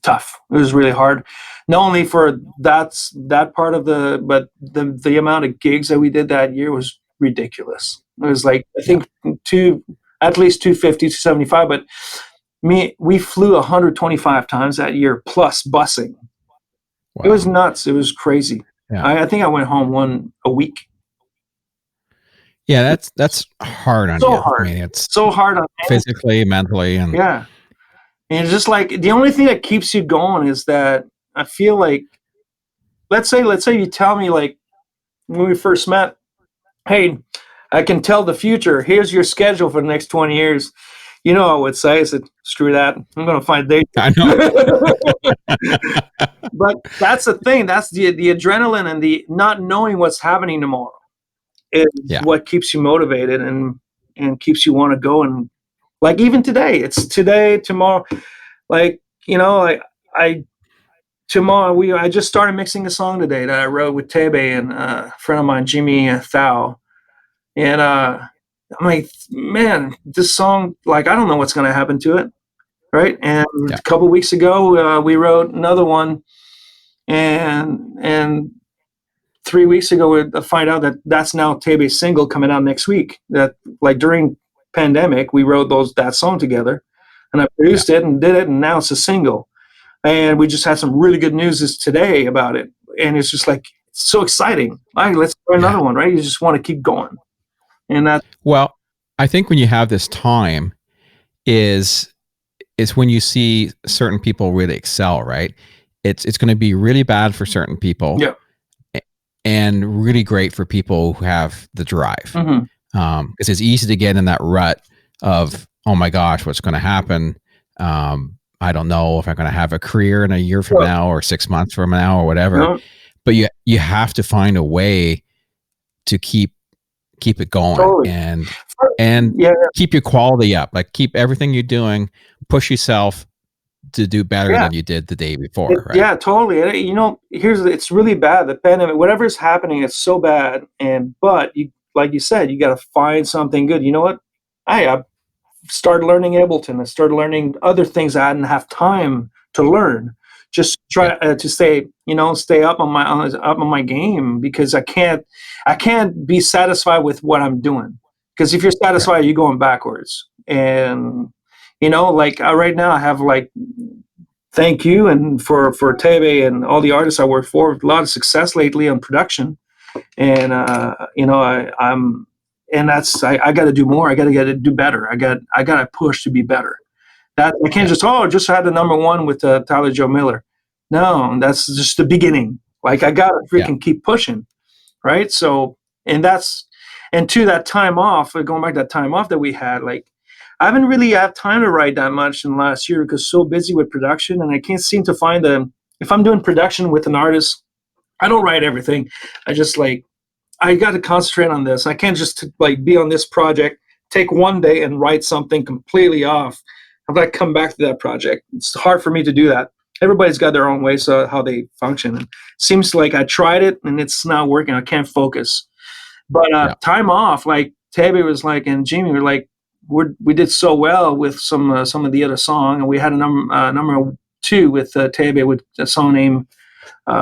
Speaker 2: tough. It was really hard, not only for that part of but the amount of gigs that we did that year was ridiculous. It was like, I think at least 250 to 75, but we flew 125 times that year, plus busing. Wow. It was nuts. It was crazy. I think I went home a week.
Speaker 3: Yeah, that's hard on you.
Speaker 2: Hard.
Speaker 3: I mean, it's
Speaker 2: so hard on
Speaker 3: physically, mentally, and
Speaker 2: and it's just like the only thing that keeps you going is that I feel like, let's say you tell me, like, when we first met, hey, I can tell the future. Here's your schedule for the next 20 years. You know, I would say, I said, screw that. I'm going to find dates.
Speaker 3: I know.
Speaker 2: But that's the thing. That's the adrenaline and the not knowing what's happening tomorrow is what keeps you motivated and keeps you want to go. And like, even today, it's today, tomorrow. Like, you know, I just started mixing a song today that I wrote with Tebe and a friend of mine, Jimmy Thao. And I'm like, man, this song, like, I don't know what's going to happen to it. Right. And a couple of weeks ago, we wrote another one. And 3 weeks ago, I find out that that's now Tebe's single coming out next week. That, like, during pandemic, we wrote that song together. And I produced it and did it. And now it's a single. And we just had some really good news today about it. And it's just like, it's so exciting. All right, let's try another one, right? You just want to keep going. And that.
Speaker 3: Well, I think when you have this time is when you see certain people really excel, right? It's going to be really bad for certain people.
Speaker 2: Yeah.
Speaker 3: And really great for people who have the drive.
Speaker 2: Mm-hmm.
Speaker 3: Because it's easy to get in that rut of, oh my gosh, what's going to happen? I don't know if I'm going to have a career in a year from now or 6 months from now or whatever.
Speaker 2: No.
Speaker 3: But you have to find a way to keep it going.
Speaker 2: Totally.
Speaker 3: and keep your quality up. Like, keep everything you're doing, push yourself to do better than you did the day before. Right?
Speaker 2: Yeah, totally. And, you know, it's really bad. The pandemic, whatever's happening, it's so bad. But you, like you said, you got to find something good. You know what? I started learning Ableton. I started learning other things I didn't have time to learn. Just try to stay up on my game, because I can't be satisfied with what I'm doing. Because if you're satisfied, you're going backwards. And you know, like, right now I have, like, thank you and for Tebe and all the artists I work for, a lot of success lately on production. And you know, I got to do more. I got to do better. I got to push to be better. That I can't just had the number one with Tyler Joe Miller. No, that's just the beginning. Like, I got to freaking keep pushing, right? So, and to that time off, going back to that time off that we had, like, I haven't really had time to write that much in the last year because so busy with production, and I can't seem to find if I'm doing production with an artist, I don't write everything. I just, like, I got to concentrate on this. I can't just, like, be on this project, take one day and write something completely off. I've got to come back to that project. It's hard for me to do that. Everybody's got their own ways of how they function. And it seems like I tried it and it's not working. I can't focus. But time off, like, Tebe was like, and Jimmy were like, we did so well with some of the other song, and we had a number 2 with Tebe with a song named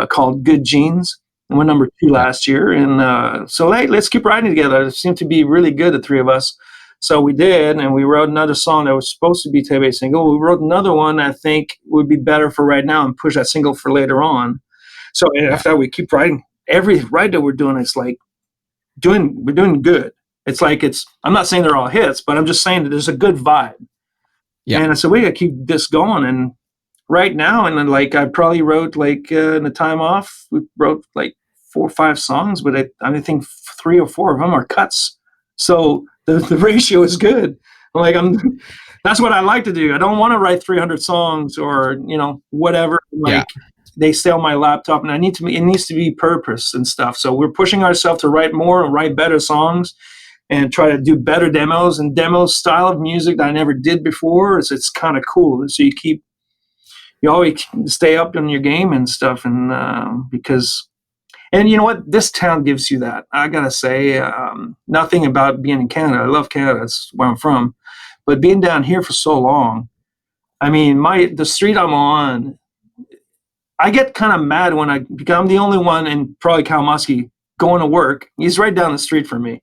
Speaker 2: called Good Genes, and we're number 2 last year. And so let's keep writing together. It seemed to be really good, the three of us. So we did, and we wrote another song that was supposed to be Tebe's single. We wrote another one I think would be better for right now and push that single for later on. So after that, we keep writing. Every write that we're doing, it's like we're doing good. It's like, I'm not saying they're all hits, but I'm just saying that there's a good vibe. Yeah. And I said, we got to keep this going. And right now, and then, like, I probably wrote, like, in the time off, we wrote like 4 or 5 songs, but I think 3 or 4 of them are cuts. So the ratio is good. Like, that's what I like to do. I don't want to write 300 songs or, you know, whatever. Like, they stay on my laptop, and it needs to be purpose and stuff. So we're pushing ourselves to write more and write better songs, and try to do better demos and style of music that I never did before. It's kind of cool. So you always stay up on your game and stuff. And and you know what? This town gives you that. I got to say, nothing about being in Canada. I love Canada. That's where I'm from. But being down here for so long, I mean, the street I'm on, I get kind of mad because I'm the only one in probably Kalamazoo going to work. He's right down the street from me.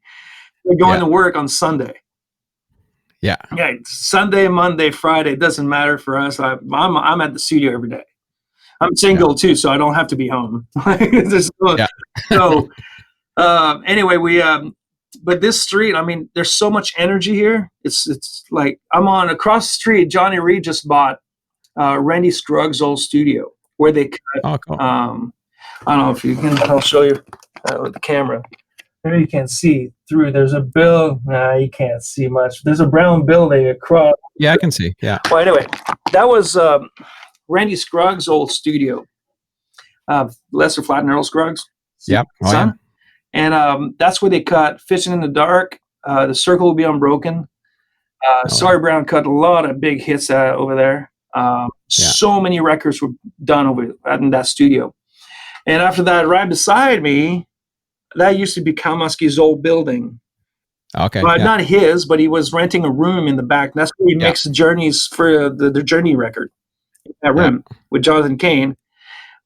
Speaker 2: We're going to work on Sunday. Yeah. Sunday, Monday, Friday, it doesn't matter for us. I'm at the studio every day. I'm single too, so I don't have to be home. So anyway, but this street, I mean, there's so much energy here. It's like I'm on across the street. Johnny Reed just bought Randy Scruggs' old studio. where they cut.
Speaker 3: Oh, cool.
Speaker 2: I don't know if you can. I'll show you with the camera. Maybe you can see through. There's a bill. Nah, you can't see much. There's a brown building across.
Speaker 3: Yeah, I can see. Yeah.
Speaker 2: Well, anyway, that was Randy Scruggs' old studio. Lester Flatt and Earl Scruggs.
Speaker 3: Yep. Oh,
Speaker 2: son. Yeah. And that's where they cut Fishing in the Dark, The Circle Will Be Unbroken. Sorry Brown cut a lot of big hits over there. So many records were done over in that studio. And after that, right beside me, that used to be Cal Muskie's old building.
Speaker 3: Okay.
Speaker 2: But not his, but he was renting a room in the back. That's where he mixed Journeys for the Journey record. In that room with Jonathan Cain.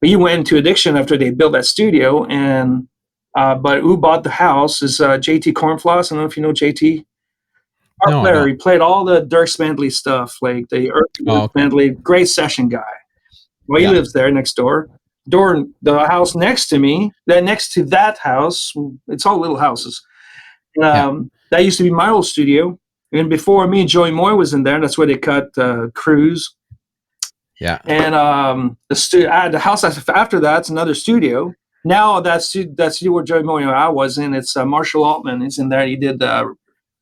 Speaker 2: But he went into addiction after they built that studio. And but who bought the house is JT Cornfloss. I don't know if you know JT. Our player. He played all the Dirk Bentley stuff, like the Dirk Bentley, great session guy. Well, he lives there next door. The house next to me, then next to that house, it's all little houses. That used to be my old studio. And before me and Joey Moy was in there, that's where they cut Cruise.
Speaker 3: Yeah.
Speaker 2: And the house after that's another studio. Now that studio where Joey Moy and I was in, it's Marshall Altman is in there. He did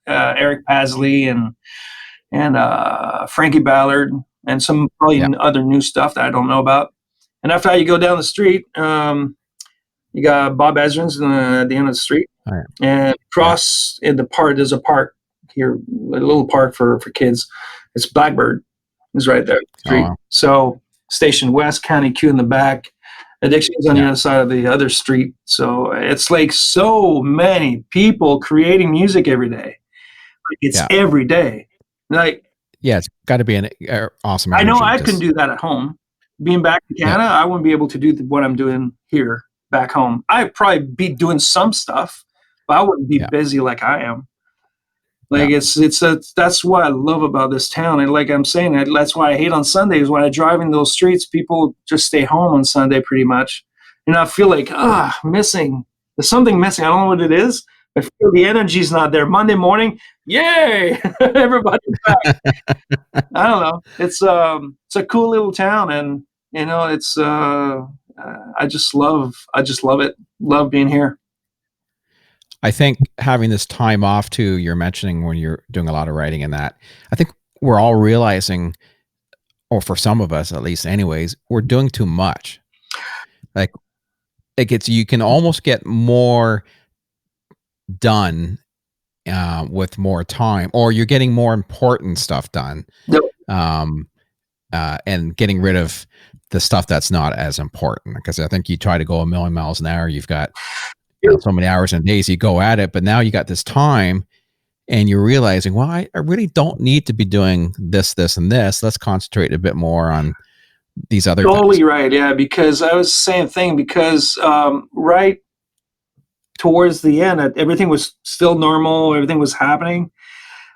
Speaker 2: Eric Pasley and Frankie Ballard and some probably other new stuff that I don't know about. And after that, you go down the street, you got Bob Ezrin's at the end of the street.
Speaker 3: Oh, yeah.
Speaker 2: And across in the park, there's a park here, a little park for kids. It's Blackbird is right there. The street. Oh, wow. So Station West, County Q in the back. Addiction's on the other side of the other street. So it's like so many people creating music every day. It's every day. Like,
Speaker 3: it's got to be an awesome.
Speaker 2: I know I couldn't do that at home. Being back in Canada, I wouldn't be able to do what I'm doing here back home. I'd probably be doing some stuff, but I wouldn't be busy like I am. Like that's what I love about this town. And like I'm saying, that's why I hate on Sundays when I drive in those streets. People just stay home on Sunday pretty much. And I feel like, missing. There's something missing. I don't know what it is. I feel the energy's not there. Monday morning, yay! Everybody's back. I don't know. It's a cool little town, and it's I just love it. Love being here.
Speaker 3: I think having this time off too, you're mentioning when you're doing a lot of writing and that, I think we're all realizing, or for some of us at least anyways, we're doing too much. Like you can almost get more done with more time, or you're getting more important stuff done.
Speaker 2: Yep.
Speaker 3: And getting rid of the stuff that's not as important, because I think you try to go a million miles an hour, you've got so many hours and days you go at it, but now you got this time and you're realizing, well, I really don't need to be doing this and this. Let's concentrate a bit more on these other
Speaker 2: totally
Speaker 3: things.
Speaker 2: Right. Yeah, because I was the same thing, because right towards the end, everything was still normal, everything was happening.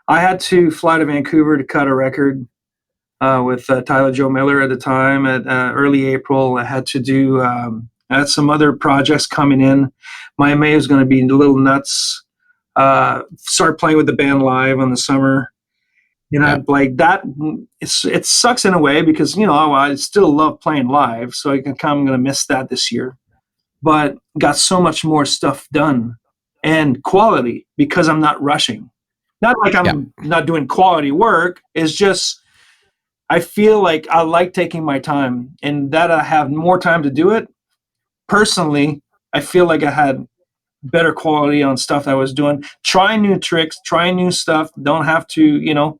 Speaker 2: I had to fly to Vancouver to cut a record with Tyler Joe Miller at the time at early April. I had to do I had some other projects coming in. My May was going to be a little nuts. Start playing with the band live in the summer. Like that. It sucks in a way because I still love playing live, so I'm going to miss that this year. But got so much more stuff done and quality because I'm not rushing. Not like I'm not doing quality work. It's just I feel like I like taking my time, and that I have more time to do it. Personally, I feel like I had better quality on stuff that I was doing. Trying new tricks, trying new stuff. Don't have to,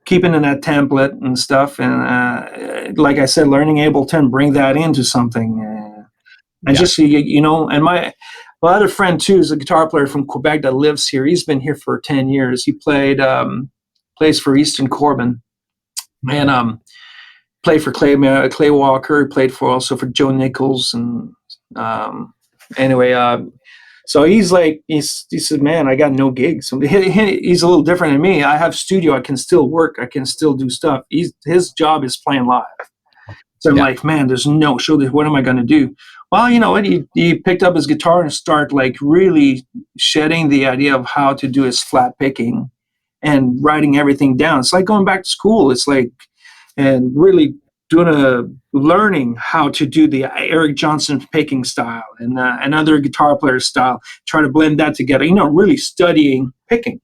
Speaker 2: keeping in that template and stuff. And like I said, learning Ableton, bring that into something. And just, and my other friend too is a guitar player from Quebec that lives here. He's been here for 10 years. He plays for Eastern Corbin. And played for Clay Walker. He played also for Joe Nichols. And so he said, man, I got no gigs. He's a little different than me. I have studio. I can still work. I can still do stuff. His job is playing live. So I'm like, man, there's no show. What am I going to do? Well, you know what? He picked up his guitar and started like really shedding the idea of how to do his flat picking and writing everything down. It's like going back to school. It's like, and really learning how to do the Eric Johnson picking style and another guitar player style, try to blend that together, really studying picking.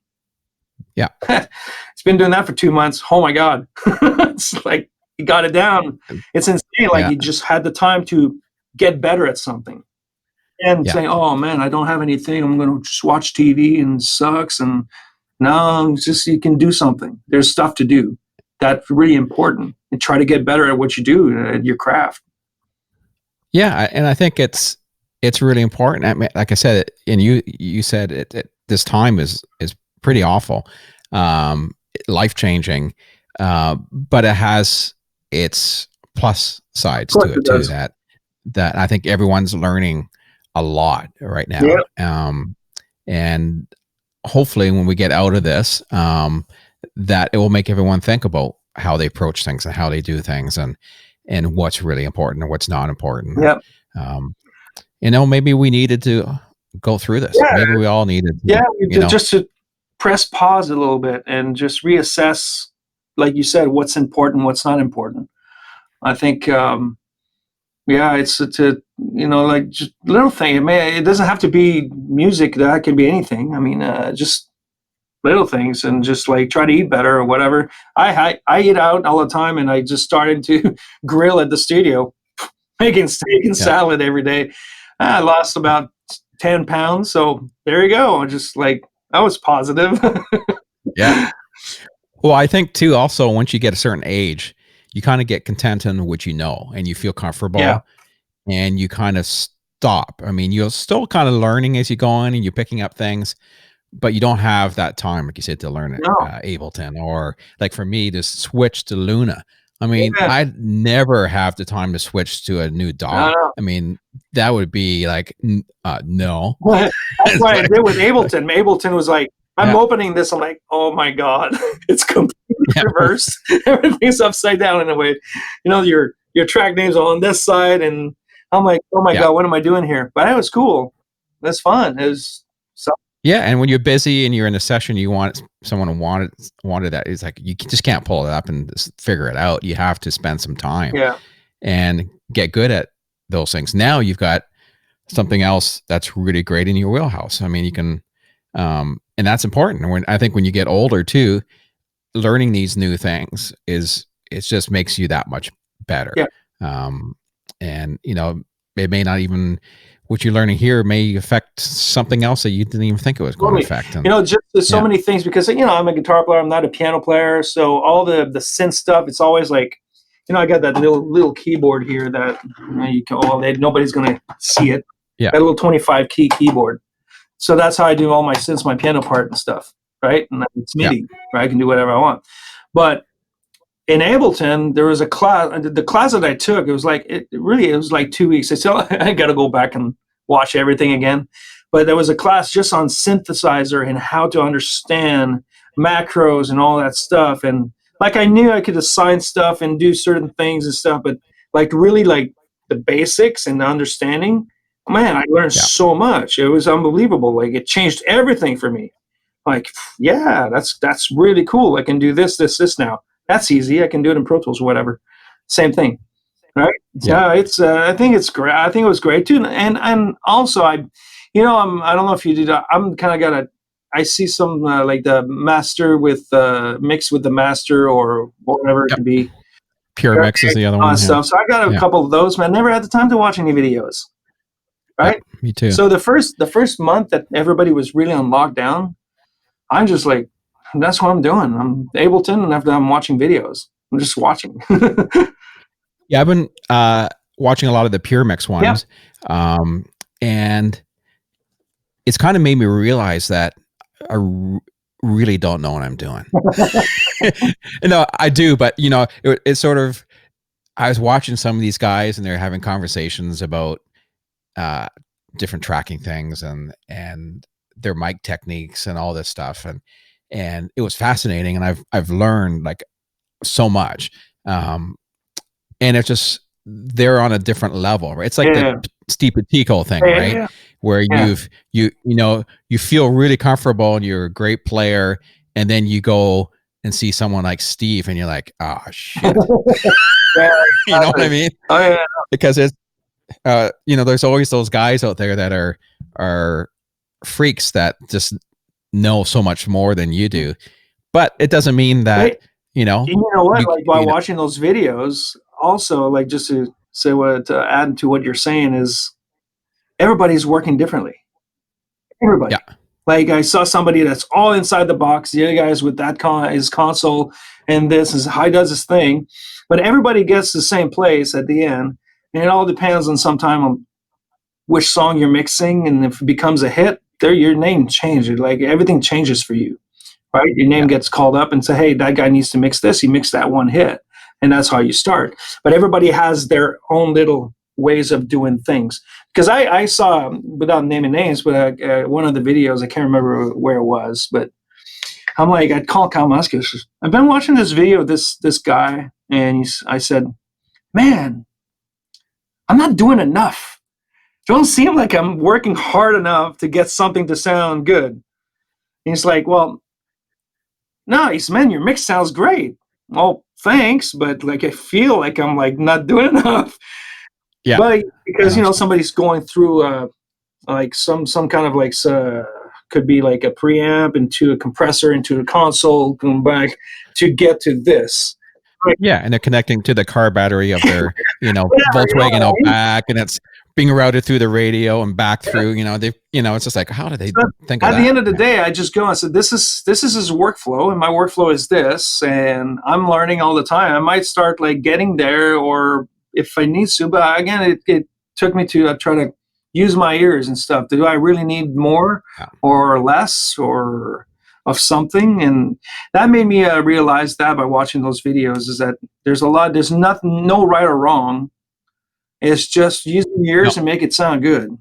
Speaker 3: Yeah.
Speaker 2: It's been doing that for 2 months. Oh my God. It's like you got it down. It's insane. Like you just had the time to get better at something and say, oh man, I don't have anything. I'm going to just watch TV and it sucks. And no, it's just, you can do something. There's stuff to do. That's really important, and try to get better at what you do, at your craft.
Speaker 3: Yeah. And I think it's really important. I mean, like I said, and you said it this time is pretty awful, life-changing, but it has its plus sides to it too, that I think everyone's learning a lot right now. Yeah. And hopefully when we get out of this, that it will make everyone think about how they approach things and how they do things, and what's really important and what's not important.
Speaker 2: Yeah.
Speaker 3: Maybe we needed to go through this. Yeah. Maybe we all needed
Speaker 2: just to press pause a little bit and just reassess, like you said, what's important, what's not important. I think, it's like just little thing. It doesn't have to be music. That can be anything. I mean, just little things, and just like try to eat better or whatever. I eat out all the time, and I just started to grill at the studio, making steak and salad every day. I lost about 10 pounds. So there you go. I just like, I was positive.
Speaker 3: Yeah. Well, I think too, also, once you get a certain age, you kind of get content in what you know, and you feel comfortable, and you kind of stop. I mean, you're still kind of learning as you go on, and you're picking up things, but you don't have that time, like you said, to learn it, Ableton, or like for me to switch to Luna. I mean, I'd never have the time to switch to a new DAW. I mean, that would be like, no.
Speaker 2: Well, that's what I did with Ableton. Ableton was like, I'm opening this. I'm like, oh my God, it's completely reversed. Everything's upside down in a way. Your track names are on this side, and I'm like, oh my God, what am I doing here? But it was cool. That's fun. It was so.
Speaker 3: Yeah, and when you're busy and you're in a session, you want someone who wanted that. It's like you just can't pull it up and just figure it out. You have to spend some time, and get good at those things. Now you've got something else that's really great in your wheelhouse. I mean, you can, and that's important. I think when you get older too, learning these new things it just makes you that much better.
Speaker 2: Yeah.
Speaker 3: And it may not even. What you're learning here may affect something else that you didn't even think it was going to affect. And,
Speaker 2: just there's so many things, because I'm a guitar player, I'm not a piano player, so all the synth stuff, it's always like, I got that little keyboard here that you can. Nobody's going to see it.
Speaker 3: Yeah,
Speaker 2: that little 25 key keyboard. So that's how I do all my synths, my piano part and stuff, right? And it's MIDI, right? I can do whatever I want. But in Ableton, there was a class. The class that I took, it was like it was like 2 weeks. I said, I got to go back and watch everything again. But there was a class just on synthesizer and how to understand macros and all that stuff. And like I knew I could assign stuff and do certain things and stuff, but like really like the basics and the understanding, man, I learned so much. It was unbelievable. Like it changed everything for me. Like, yeah, that's really cool. I can do this now. That's easy. I can do it in Pro Tools or whatever. Same thing, right? Yeah, it's. I think it's great. I think it was great too. And also, I don't know if you did. I'm kind of I see some like the master with mix with the master or whatever it could be.
Speaker 3: Pure Mix is the other one.
Speaker 2: Stuff. So I got a couple of those, man. Never had the time to watch any videos. Right.
Speaker 3: Yep, me too.
Speaker 2: So the first month that everybody was really on lockdown, I'm just like, that's what I'm doing. I'm Ableton, and after that, I'm watching videos. I'm just watching.
Speaker 3: Yeah, I've been watching a lot of the Pure Mix ones, and it's kind of made me realize that I really don't know what I'm doing. No, I do, but it's sort of. I was watching some of these guys, and they're having conversations about different tracking things and their mic techniques and all this stuff, and it was fascinating, and I've learned like so much, and it's just they're on a different level, right? It's like the Steve Petico thing, right? Where you feel really comfortable and you're a great player, and then you go and see someone like Steve, and you're like, oh shit.
Speaker 2: Yeah,
Speaker 3: You know what I mean?
Speaker 2: oh yeah,
Speaker 3: Because it's, you know, there's always those guys out there that are freaks that just know so much more than you do. But it doesn't mean that,
Speaker 2: right.
Speaker 3: you know,
Speaker 2: And you know what? Like by
Speaker 3: you know,
Speaker 2: watching those videos, also like just to say what to add to what you're saying is everybody's working differently. Everybody.
Speaker 3: yeah,
Speaker 2: Like I saw somebody that's all inside the box. The other guy's with that his console and this is how he does his thing, but everybody gets the same place at the end, and it all depends on sometime on which song you're mixing, and if it becomes a hit, there your name changes. Like everything changes for you, right? Your name
Speaker 3: yeah,
Speaker 2: gets called up and say, "Hey, that guy needs to mix this." He mixed that one hit, and that's how you start. But everybody has their own little ways of doing things. Because I saw, without naming names, but one of the videos, I can't remember where it was, but I'm like, I'd call Kalmuskis. I've been watching this video of this guy, and I said, man, I'm not doing enough. Don't seem like I'm working hard enough to get something to sound good. And he's like, well, no, he's, man, your mix sounds great. Well, thanks, but like I feel like I'm like not doing enough.
Speaker 3: yeah.
Speaker 2: But because you know somebody's going through like some kind of like could be like a preamp into a compressor into a console going back to get to this. Like,
Speaker 3: Yeah, and they're connecting to the car battery of their, you know, Volkswagen out back, and it's being routed through the radio and back through. You know, they, you know, it's just like, how do they think of that?
Speaker 2: At the end of the day, I just go and said, this is his workflow, and my workflow is this, and I'm learning all the time. I might start like getting there, or if I need to, but again, it took me to try to use my ears and stuff. Do I really need more or less or of something? And that made me realize that by watching those videos is that there's nothing, no right or wrong. It's just using your ears and make it sound good.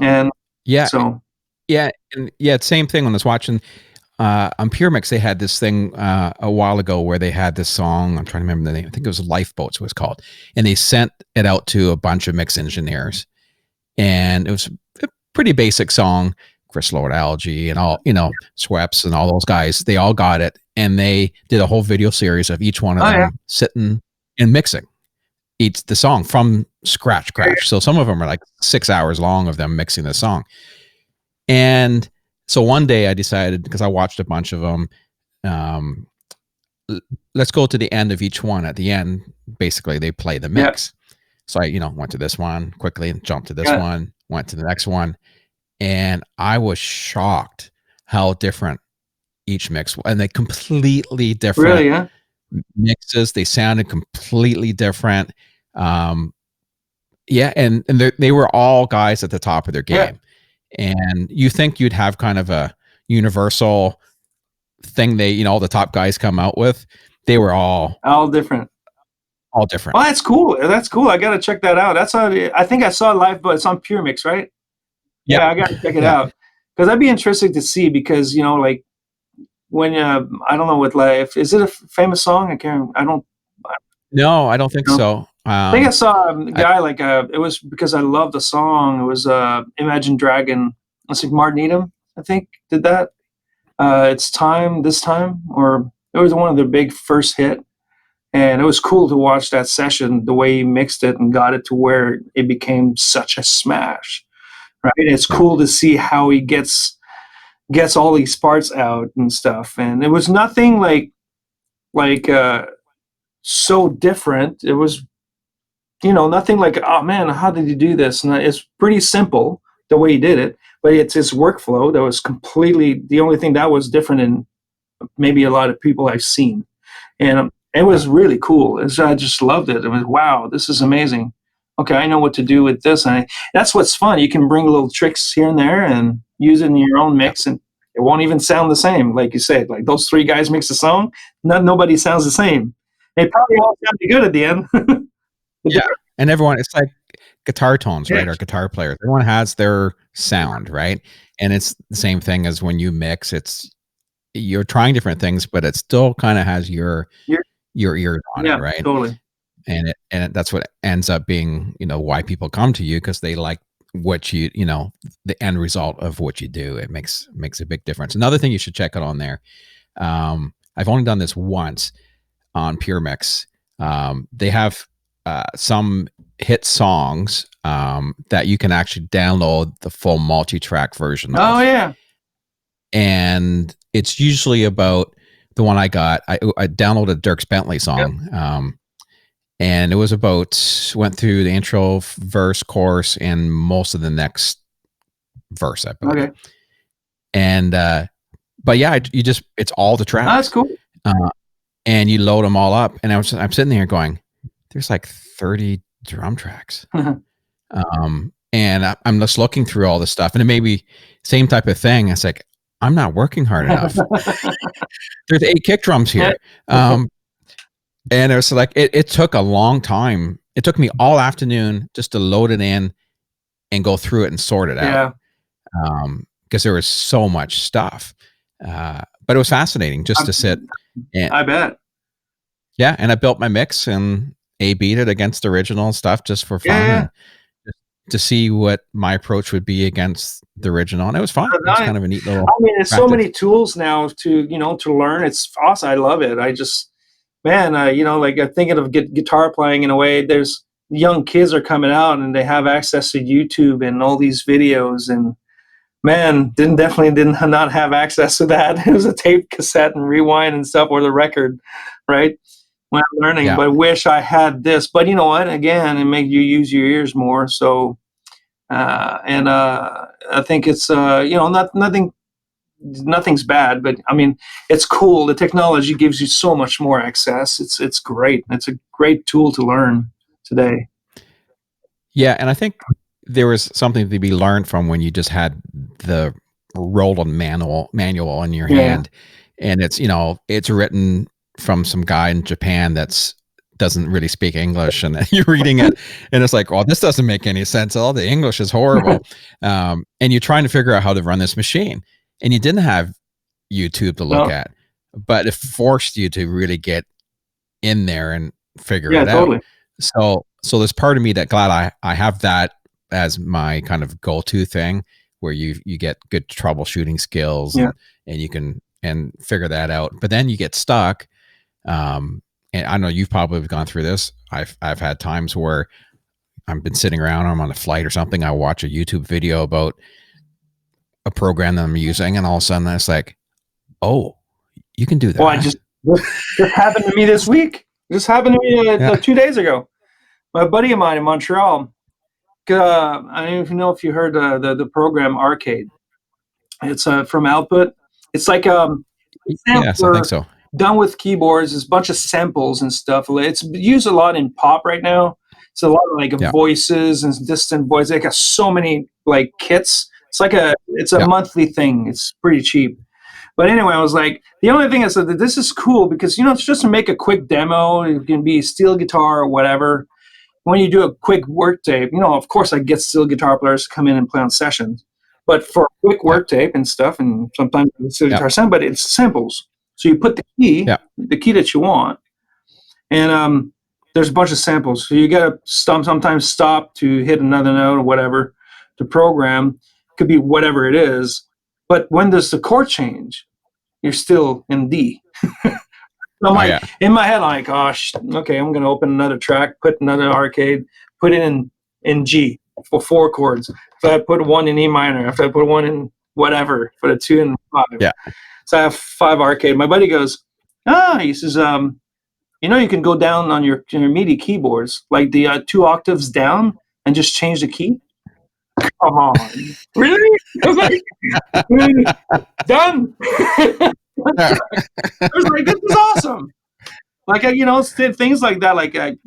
Speaker 2: And
Speaker 3: yeah,
Speaker 2: so
Speaker 3: yeah, and yeah, same thing when I was watching on Pure Mix. They had this thing a while ago where they had this song. I'm trying to remember the name. I think it was Lifeboats, it was called, and they sent it out to a bunch of mix engineers, and it was a pretty basic song. Chris Lord, Algie, and all, you know, Sweps and all those guys, they all got it, and they did a whole video series of each one of them sitting and mixing the song from scratch. So some of them are like 6 hours long of them mixing the song. And so one day I decided, because I watched a bunch of them, let's go to the end of each one. At the end, basically they play the mix. So I, you know, went to this one quickly and jumped to this one, went to the next one. And I was shocked how different each mix was. And they completely different mixes. They sounded completely different. Yeah, and they were all guys at the top of their game. And you think you'd have kind of a universal thing they, you know, all the top guys come out with. They were all
Speaker 2: different.
Speaker 3: All different.
Speaker 2: Oh, that's cool. That's cool. I got to check that out. That's how I think I saw it live, but it's on Pure Mix, right? Yeah, I got to check it out. Because I'd be interested to see, because, you know, like when, I don't know what life, is it a famous song?
Speaker 3: No, I don't think so.
Speaker 2: I think I saw a guy it was because I loved the song. It was Imagine Dragon. It's like Martin Needham, I think, did that. It's Time, This Time, or it was one of their big first hit. And it was cool to watch that session, the way he mixed it and got it to where it became such a smash, right? And it's cool to see how he gets all these parts out and stuff. And it was nothing like so different. It was, you know, nothing like, oh man, how did he do this? And it's pretty simple the way he did it, but it's his workflow that was completely the only thing that was different in maybe a lot of people I've seen. And it was really cool. I just loved it. It was, wow, this is amazing. Okay, I know what to do with this. And that's what's fun. You can bring little tricks here and there and use it in your own mix, and it won't even sound the same. Like you said, like those three guys mix a song, nobody sounds the same. They probably all sounded good at the end.
Speaker 3: Yeah, and everyone, it's like guitar tones, right? Or guitar players. Everyone has their sound, right? And it's the same thing as when you mix. You're trying different things, but it still kind of has your ears on it, right?
Speaker 2: Totally.
Speaker 3: And that's what ends up being, you know, why people come to you, because they like what you know, the end result of what you do. It makes a big difference. Another thing you should check out on there. I've only done this once on Pure Mix. They have some hit songs that you can actually download the full multi-track version of.
Speaker 2: Oh yeah.
Speaker 3: And it's usually about the one I got. I downloaded Dierks Bentley song. Yep. And it was about, went through the intro, verse, chorus, and most of the next verse, I believe. Okay. And, but yeah, it's all the tracks.
Speaker 2: Oh, that's cool.
Speaker 3: And you load them all up. And I'm sitting there going, there's like 30 drum tracks. And I'm just looking through all this stuff. And it may be same type of thing. It's like, I'm not working hard enough. There's 8 kick drums here. And it was like, it took a long time. It took me all afternoon just to load it in and go through it and sort it out. Because there was so much stuff. But it was fascinating just to sit. And,
Speaker 2: I bet.
Speaker 3: Yeah. And I built my mix and A-B'd it against original stuff just for fun. Yeah. To see what my approach would be against the original. And it was fun. It was kind of a neat little
Speaker 2: there's practice. So many tools now to learn. It's awesome. I love it. I just, man, like I'm thinking of guitar playing in a way. There's young kids are coming out and they have access to YouTube and all these videos. And man, definitely didn't not have access to that. It was a tape cassette and rewind and stuff, or the record, right? When I'm learning, but I wish I had this. But you know what? Again, it makes you use your ears more. So, I think it's nothing's bad, but I mean, it's cool. The technology gives you so much more access. It's great. It's a great tool to learn today.
Speaker 3: Yeah, and I think there was something to be learned from when you just had the rolled manual in your hand, and it's written from some guy in Japan doesn't really speak English, and you're reading it and it's like, well, this doesn't make any sense. All the English is horrible. And you're trying to figure out how to run this machine, and you didn't have YouTube to look at, but it forced you to really get in there and figure it out. So there's part of me that glad I have that as my kind of go-to thing, where you get good troubleshooting skills and you can figure that out. But then you get stuck. And I know you've probably gone through this. I've had times where I've been sitting around, I'm on a flight or something. I watch a YouTube video about a program that I'm using, and all of a sudden it's like, oh, you can do that.
Speaker 2: Well, this happened to me this week. This happened to me 2 days ago. My buddy of mine in Montreal, I don't even know if you heard the program Arcade. It's from Output. It's like
Speaker 3: yes, I think so.
Speaker 2: Done with keyboards. There's a bunch of samples and stuff. It's used a lot in pop right now. It's a lot of like voices and distant voices. They got so many like kits. It's a monthly thing. It's pretty cheap. But anyway, I was like, the only thing I said that this is cool because it's just to make a quick demo. It can be steel guitar or whatever. When you do a quick work tape, of course I get steel guitar players to come in and play on sessions. But for a quick work tape and stuff, and sometimes steel guitar sound, but it's samples. So you put the key that you want, and there's a bunch of samples. So you got to sometimes stop to hit another note or whatever to program. Could be whatever it is. But when there's the chord change, you're still in D. I'm in my head, like, gosh, okay, I'm going to open another track, put another Arcade, put it in G for 4 chords. If I put one in E minor, if I put one in whatever, put a 2 and 5.
Speaker 3: Yeah.
Speaker 2: So I have 5 Arcade. My buddy goes, he says, you can go down on your MIDI keyboards, like the 2 octaves down, and just change the key. Come on, really? I was like, done. I was like, this is awesome. Like, things like that. Like,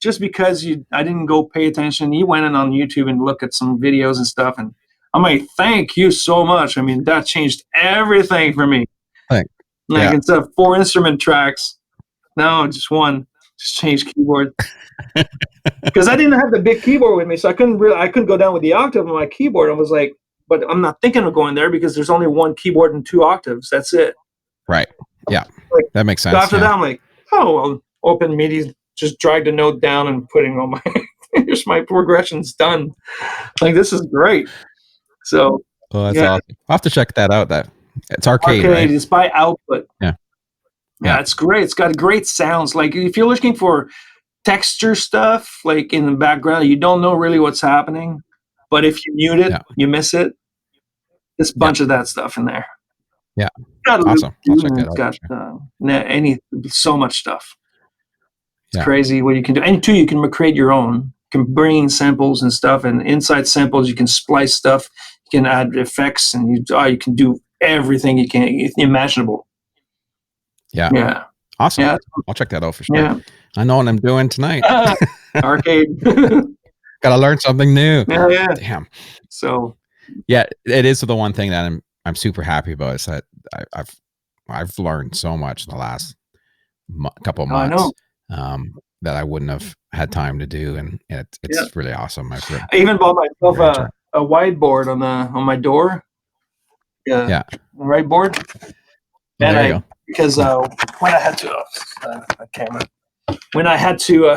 Speaker 2: just because I didn't go pay attention, you went in on YouTube and look at some videos and stuff, and I'm like, thank you so much. I mean, that changed everything for me. Instead of 4 instrument tracks, no, just one. Just change keyboard. Because I didn't have the big keyboard with me, so I couldn't go down with the octave on my keyboard. I was like, but I'm not thinking of going there because there's only one keyboard and 2 octaves. That's it.
Speaker 3: Right. Yeah.
Speaker 2: Like,
Speaker 3: that makes sense.
Speaker 2: So after that, I'm like, oh, well, open MIDI, just drag the note down and putting on my here's my progression's done. Like, this is great. So
Speaker 3: that's awesome. I'll have to check that out. That it's Arcade, right?
Speaker 2: It's by Output.
Speaker 3: Yeah.
Speaker 2: Yeah, it's great. It's got great sounds. Like if you're looking for texture stuff, like in the background, you don't know really what's happening. But if you mute it, you miss it. There's a bunch of that stuff in there.
Speaker 3: Yeah.
Speaker 2: Got
Speaker 3: Awesome. I'll check that out.
Speaker 2: It's got so much stuff. It's
Speaker 3: Yeah.
Speaker 2: crazy what you can do. And two, you can create your own. You can bring in samples and stuff, and inside samples you can splice stuff. You can add effects, and you can do everything you can imaginable.
Speaker 3: Yeah.
Speaker 2: Yeah.
Speaker 3: Awesome.
Speaker 2: Yeah.
Speaker 3: I'll check that out for sure.
Speaker 2: Yeah.
Speaker 3: I know what I'm doing tonight.
Speaker 2: Arcade.
Speaker 3: Gotta learn something new.
Speaker 2: Yeah.
Speaker 3: Damn.
Speaker 2: So
Speaker 3: yeah, it is the one thing that I'm super happy about is that I've learned so much in the last couple of months that I wouldn't have had time to do, and it's really awesome.
Speaker 2: I even bought myself a whiteboard on my door. Yeah. Whiteboard. And
Speaker 3: there you go.
Speaker 2: Because when I had to when I had to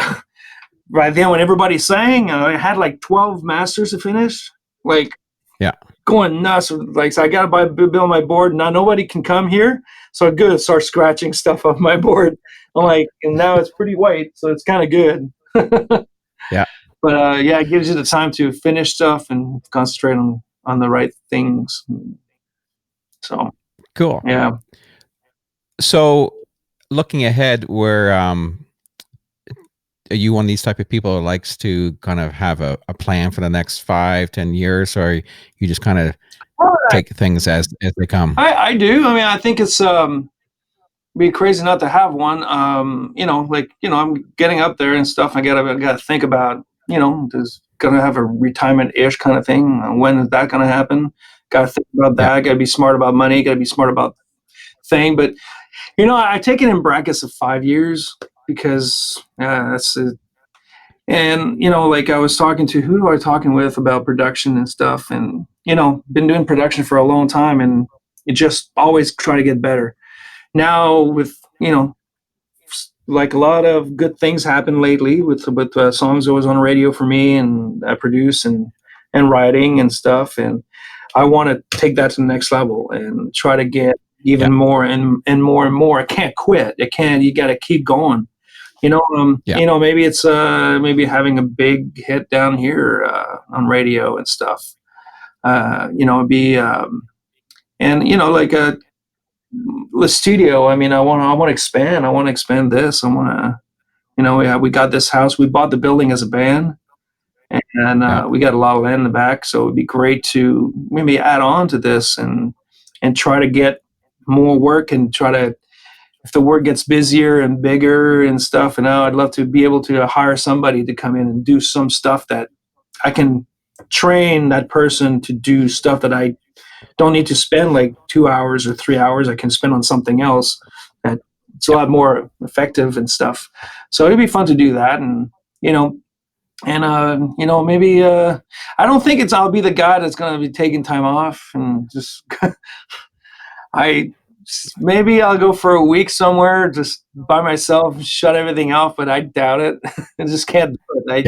Speaker 2: right then when everybody sang, I had like 12 masters to finish, like going nuts. Like, so I gotta build my board. Now nobody can come here, so I'm good. Start scratching stuff off my board. I'm like, and now it's pretty white, so it's kind of good.
Speaker 3: Yeah.
Speaker 2: But it gives you the time to finish stuff and concentrate on the right things. So
Speaker 3: cool.
Speaker 2: Yeah.
Speaker 3: So looking ahead, where are you one of these type of people that likes to kind of have a plan for the next 5-10 years, or you just kind of take things as they come?
Speaker 2: I do. I mean, I think it's be crazy not to have one. I'm getting up there and stuff. I gotta think about, just gonna have a retirement-ish kind of thing. When is that gonna happen? Gotta think about that. Gotta be smart about money. Gotta be smart about thing. But I take it in brackets of 5 years because that's it. And like I was talking to who was I talking with about production and stuff, and been doing production for a long time, and you just always try to get better. Now with like a lot of good things happen lately with songs always on radio for me, and I produce and writing and stuff, and I want to take that to the next level and try to get even more and more and more. I can't quit. You got to keep going. Maybe it's maybe having a big hit down here on radio and stuff. Like the studio. I mean, I want to expand. I want to expand this. I want to, we got this house. We bought the building as a band, and we got a lot of land in the back. So it'd be great to maybe add on to this and try to get more work and try to, if the work gets busier and bigger and stuff, and I'd love to be able to hire somebody to come in and do some stuff that I can train that person to do stuff that I don't need to spend like 2 hours or 3 hours. I can spend on something else that it's a lot more effective and stuff. So it'd be fun to do that. And, maybe I don't think I'll be the guy that's going to be taking time off and just maybe I'll go for a week somewhere just by myself, shut everything off, but I doubt it. I just can't do it.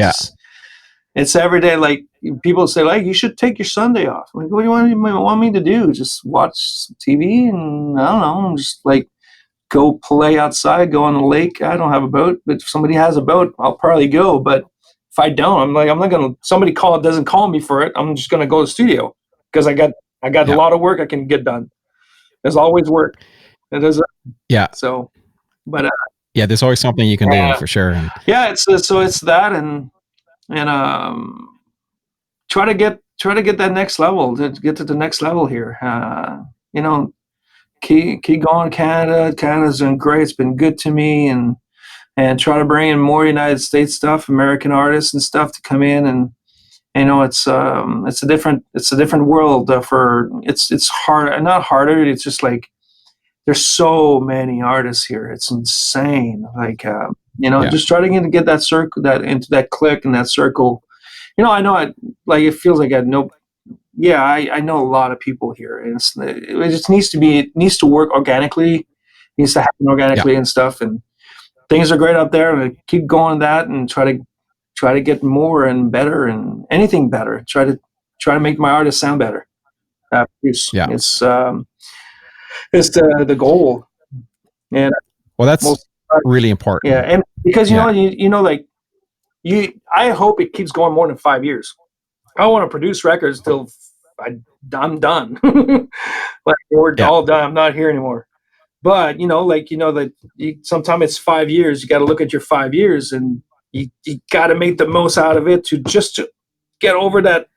Speaker 2: It's every day. Like people say, like, you should take your Sunday off. Like, what do you want me to do? Just watch TV and I don't know, just like go play outside, go on the lake. I don't have a boat, but if somebody has a boat, I'll probably go. But if I don't, I'm not gonna. Somebody doesn't call me for it. I'm just gonna go to the studio because I got a lot of work I can get done. There's always work. So, but
Speaker 3: there's always something you can do for sure. And
Speaker 2: it's that and try to get that next level, to get to the next level here. Keep going. Canada's been great. It's been good to me, and try to bring in more United States stuff, American artists and stuff to come in, and it's a different world it's hard, not harder. It's just like there's so many artists here. It's insane. Like just try to get that circle, that into that clique and that circle. I know it feels like I know. Yeah, I know a lot of people here, and it just needs to work organically, needs to happen organically and stuff. And things are great up there, and I keep going that and try to get more and better and anything better. Try to make my artist sound better. It's the goal. And
Speaker 3: Well, that's really important.
Speaker 2: Yeah, and because I hope it keeps going more than 5 years. I want to produce records till I'm done. Like we're all done. I'm not here anymore. But sometimes it's 5 years. You got to look at your 5 years, and you got to make the most out of it to get over that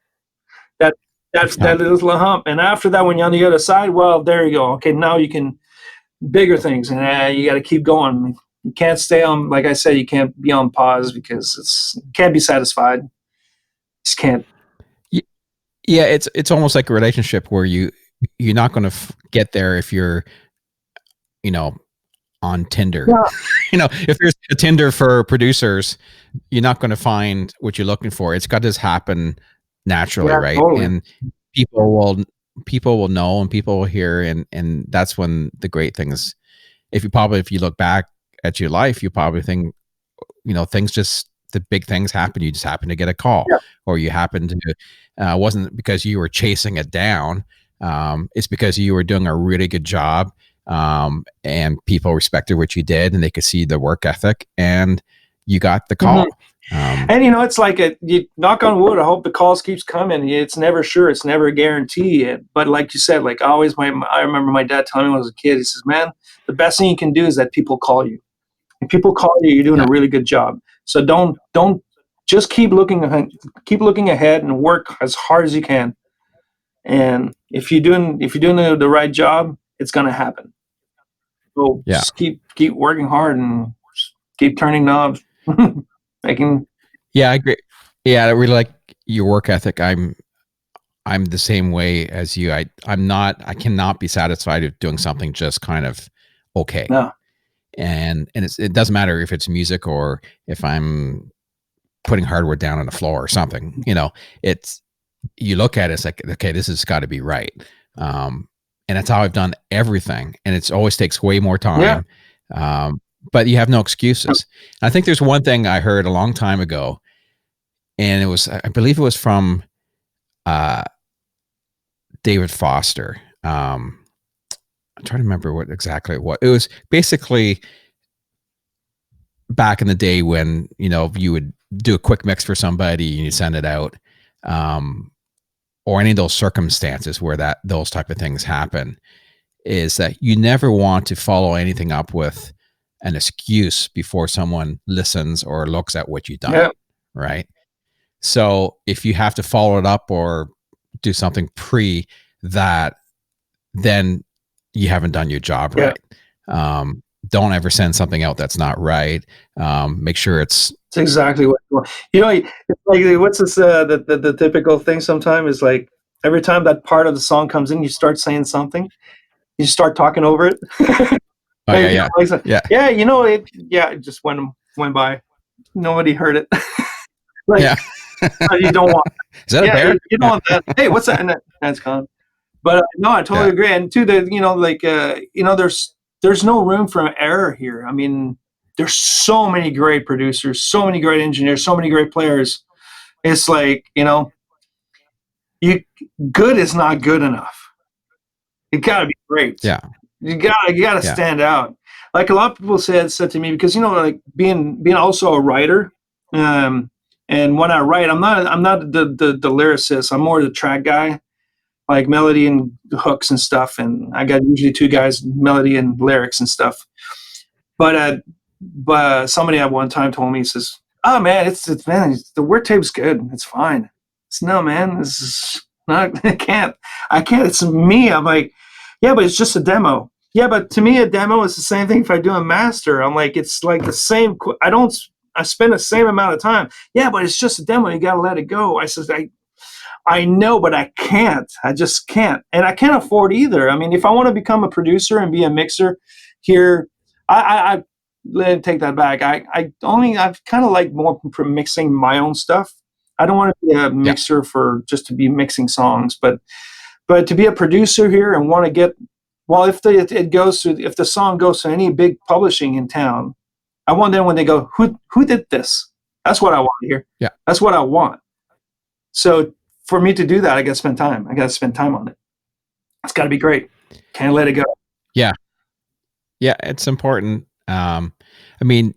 Speaker 2: little hump. And after that, when you're on the other side, well, there you go. Okay, now you can bigger things, and you got to keep going. You can't stay on, like I said, you can't be on pause because you can't be satisfied. You just can't.
Speaker 3: Yeah, it's almost like a relationship where you're not going to get there if you're, on Tinder. Yeah. If there's a Tinder for producers, you're not going to find what you're looking for. It's got to just happen naturally, right? Totally. And people will know, and people will hear, and that's when the great things. If you look back at your life, you probably think, the big things happen. You just happen to get a call, or you happen to. Wasn't because you were chasing it down. It's because you were doing a really good job, and people respected what you did, and they could see the work ethic, and you got the call.
Speaker 2: Mm-hmm. And it's like you knock on wood. I hope the calls keeps coming. It's never sure. It's never a guarantee. But like you said, like always, I remember my dad telling me when I was a kid. He says, "Man, the best thing you can do is that people call you. If people call you, you're doing a really good job. So don't just keep looking ahead and work as hard as you can. And if you're doing the right job, it's gonna happen. So just keep working hard and keep turning knobs."
Speaker 3: Yeah, I agree. Yeah, I really like your work ethic. I'm the same way as you. I cannot be satisfied with doing something just kind of okay.
Speaker 2: No.
Speaker 3: And it doesn't matter if it's music or if I'm putting hardware down on the floor or something. You look at it, it's like, okay, this has got to be right. And that's how I've done everything. And it always takes way more time. Yeah. But you have no excuses. I think there's one thing I heard a long time ago, and I believe it was from David Foster. I'm trying to remember what exactly it was. It was basically back in the day when, you would do a quick mix for somebody and you send it out, or any of those circumstances where those type of things happen, is that you never want to follow anything up with an excuse before someone listens or looks at what you've done. Yeah. Right. So if you have to follow it up or do something pre that, then you haven't done your job right. Don't ever send something out that's not right. Make sure it's
Speaker 2: exactly what you want. It's like, what's this? The typical thing sometimes is like every time that part of the song comes in, you start saying something, you start talking over it.
Speaker 3: Oh, yeah.
Speaker 2: It just went by. Nobody heard it. You don't want that.
Speaker 3: Is that a bear?
Speaker 2: You don't want that. Hey, what's that? And that's gone. But no, I totally agree. And too, there's no room for error here. I mean, there's so many great producers, so many great engineers, so many great players. It's like, good is not good enough. It gotta be great.
Speaker 3: Yeah.
Speaker 2: You gotta stand out. Like a lot of people said to me, because being also a writer, and when I write, I'm not the lyricist. I'm more the track guy, like melody and hooks and stuff. And I got usually two guys, melody and lyrics and stuff. But somebody at one time told me, he says, "Oh man, the word tape's good. It's fine." No, man, this is not. I can't. It's me. I'm like, yeah, but it's just a demo. Yeah, but to me, a demo is the same thing if I do a master. I'm like, it's like the same. I spend the same amount of time. Yeah, but it's just a demo. You got to let it go. I says, I know, but I can't. I just can't. And I can't afford either. I mean, if I want to become a producer and be a mixer here, I let me take that back. I've kind of like more for mixing my own stuff. I don't want to be a mixer for just to be mixing songs, but to be a producer here and want to get, well, if the song goes to any big publishing in town, I want them when they go, who did this? That's what I want to hear.
Speaker 3: Yeah.
Speaker 2: That's what I want. So for me to do that, I got to spend time. I got to spend time on it. It's got to be great. Can't let it go.
Speaker 3: Yeah. Yeah, it's important. I mean,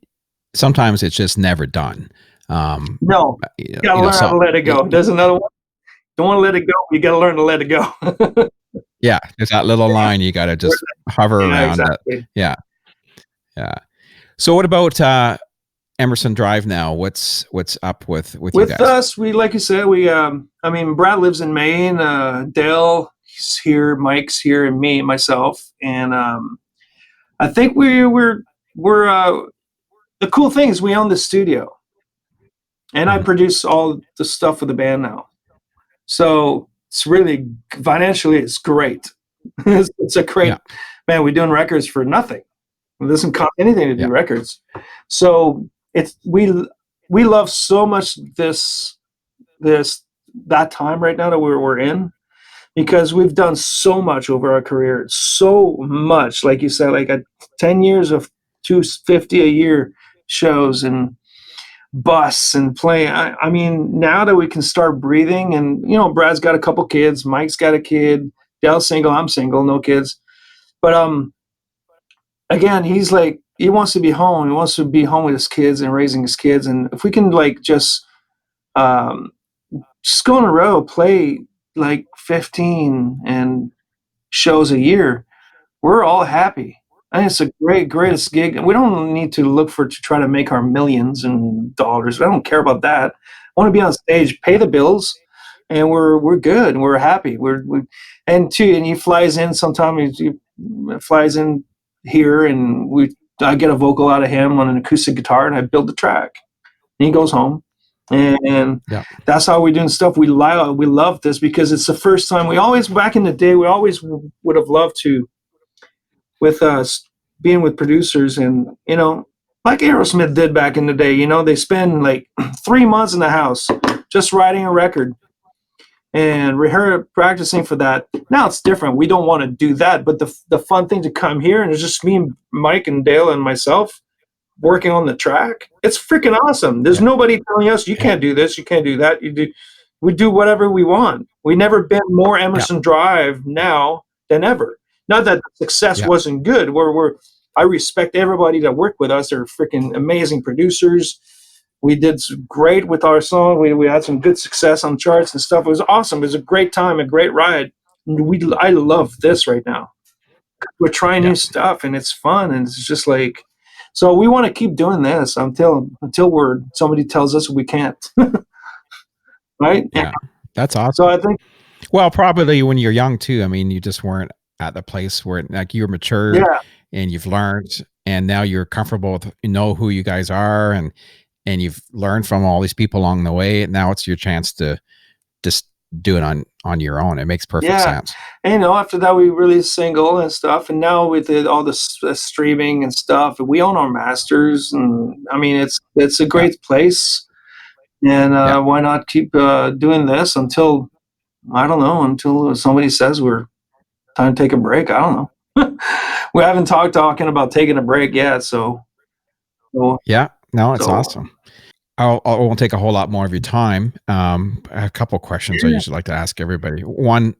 Speaker 3: sometimes it's just never done.
Speaker 2: No, you gotta learn how to let it go. There's another one. Don't want to let it go. You got to learn to let it go.
Speaker 3: Yeah, there's that little line you got to just hover around.
Speaker 2: Exactly.
Speaker 3: Yeah. So what about Emerson Drive now? What's up with you guys?
Speaker 2: With us, we, like you said, Brad lives in Maine. Dale, he's here. Mike's here, and myself, and I think we're the cool thing is we own the studio, and I produce all the stuff for the band now. So it's really financially, it's great. It's a great man. We're doing records for nothing. It doesn't cost anything to do records. So we love so much that time right now that we're in, because we've done so much over our career, so much, like you said, like 10 years of 250 a year shows and bus and play. I mean, now that we can start breathing, and Brad's got a couple kids, Mike's got a kid, Dale's single, I'm single, no kids, but again, he's like, he wants to be home. He wants to be home with his kids and raising his kids. And if we can like just go on a road, play like 15 and shows a year, we're all happy. I think it's the greatest gig. We don't need to look to try to make our millions and dollars. I don't care about that. I want to be on stage, pay the bills, and we're good and we're happy. And he flies in sometimes. He flies in here, and I get a vocal out of him on an acoustic guitar, and I build the track. And he goes home, and that's how we're doing stuff. We love this because it's the first time. Back in the day, we always would have loved to, with us being with producers, and like Aerosmith did back in the day. They spend like 3 months in the house just writing a record and practicing for that. Now it's different. We don't want to do that, but the fun thing to come here and it's just me and Mike and Dale and myself working on the track. It's freaking awesome. There's nobody telling us you can't do this, you can't do that. We do whatever we want. We've never been more Emerson Drive now than ever. Not that the success wasn't good. I respect everybody that worked with us. They're freaking amazing producers. We did great with our song. We had some good success on charts and stuff. It was awesome. It was a great time, a great ride. I love this right now. We're trying new stuff, and it's fun, and it's just like, so we want to keep doing this until somebody tells us we can't. Right?
Speaker 3: Yeah, that's awesome.
Speaker 2: So I think,
Speaker 3: well, probably when you're young too. I mean, you just weren't at the place where like you're mature and you've learned, and now you're comfortable with who you guys are, and you've learned from all these people along the way. Now it's your chance to just do it on your own. It makes perfect sense.
Speaker 2: And after that we released Single and stuff, and now with all the streaming and stuff, we own our masters, and I mean it's a great place, and why not keep doing this until somebody says we're time to take a break. I don't know. We haven't talking about taking a break yet, so
Speaker 3: yeah, no, it's awesome. I won't take a whole lot more of your time. A couple questions I usually like to ask everybody. One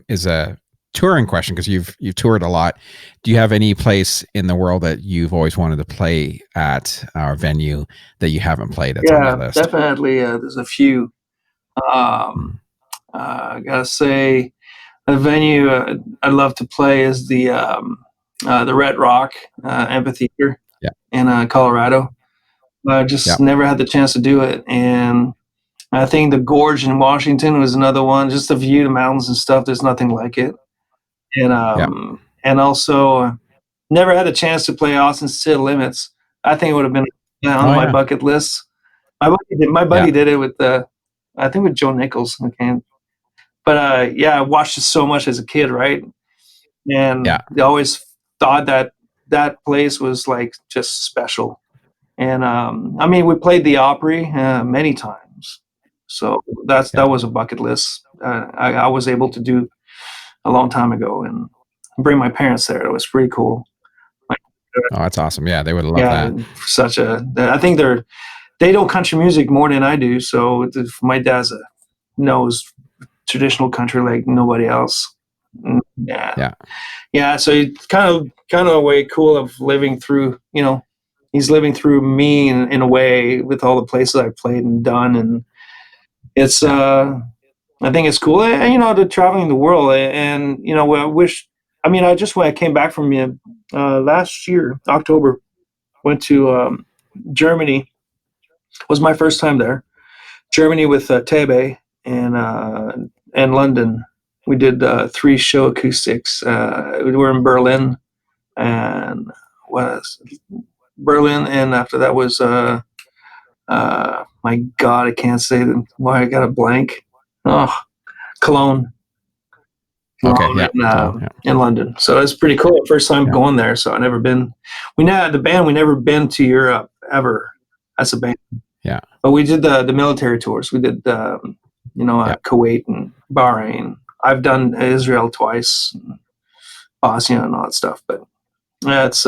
Speaker 3: is a touring question, because you've toured a lot. Do you have any place in the world that you've always wanted to play at, our venue, that you haven't played that's on the list?
Speaker 2: Definitely. There's a few. I gotta say, a venue I'd love to play is the Red Rock Amphitheater in Colorado. I just never had the chance to do it. And I think the Gorge in Washington was another one. Just the view, the mountains and stuff, there's nothing like it. And and also never had a chance to play Austin City Limits. I think it would have been on my bucket list. My buddy did it with I think with Joe Nichols. But I watched it so much as a kid, right? And they always thought that place was like just special. And I mean, we played the Opry many times, so that was a bucket list. I was able to do a long time ago, and bring my parents there. It was pretty cool.
Speaker 3: Oh, that's awesome! Yeah, they would love that.
Speaker 2: I think they know country music more than I do. So my dad knows traditional country like nobody else. Yeah. Yeah. So it's kind of a way cool of living through, he's living through me in a way with all the places I've played and done. And it's, I think it's cool, and, to traveling the world. And, when I came back from last year, October, went to Germany. Was my first time there. Germany with Tebe and London. We did 3 show acoustics. We were in Berlin, and after that was my God, I can't say why I got a blank. Oh, Cologne.
Speaker 3: Okay, yeah,
Speaker 2: in London. So it's pretty cool. First time going there. So I never been. We never been to Europe ever as a band.
Speaker 3: Yeah,
Speaker 2: but we did the military tours. We did Kuwait and Bahrain. I've done Israel twice, Bosnia and all that stuff. But it's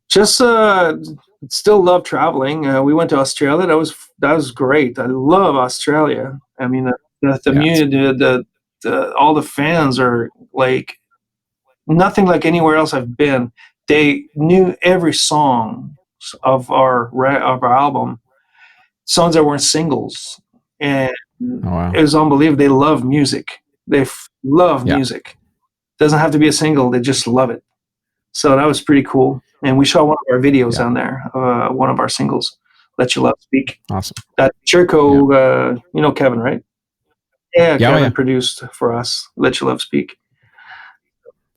Speaker 2: just still love traveling. We went to Australia. That was great. I love Australia. I mean, the community, all the fans are like nothing like anywhere else I've been. They knew every song of our album, songs that weren't singles, and it was unbelievable. They love music. They love music. Doesn't have to be a single. They just love it. So that was pretty cool. And we shot one of our videos on there, one of our singles, "Let Your Love Speak."
Speaker 3: Awesome.
Speaker 2: That Chirko, Kevin, right? Yeah, Kevin produced for us, "Let Your Love Speak."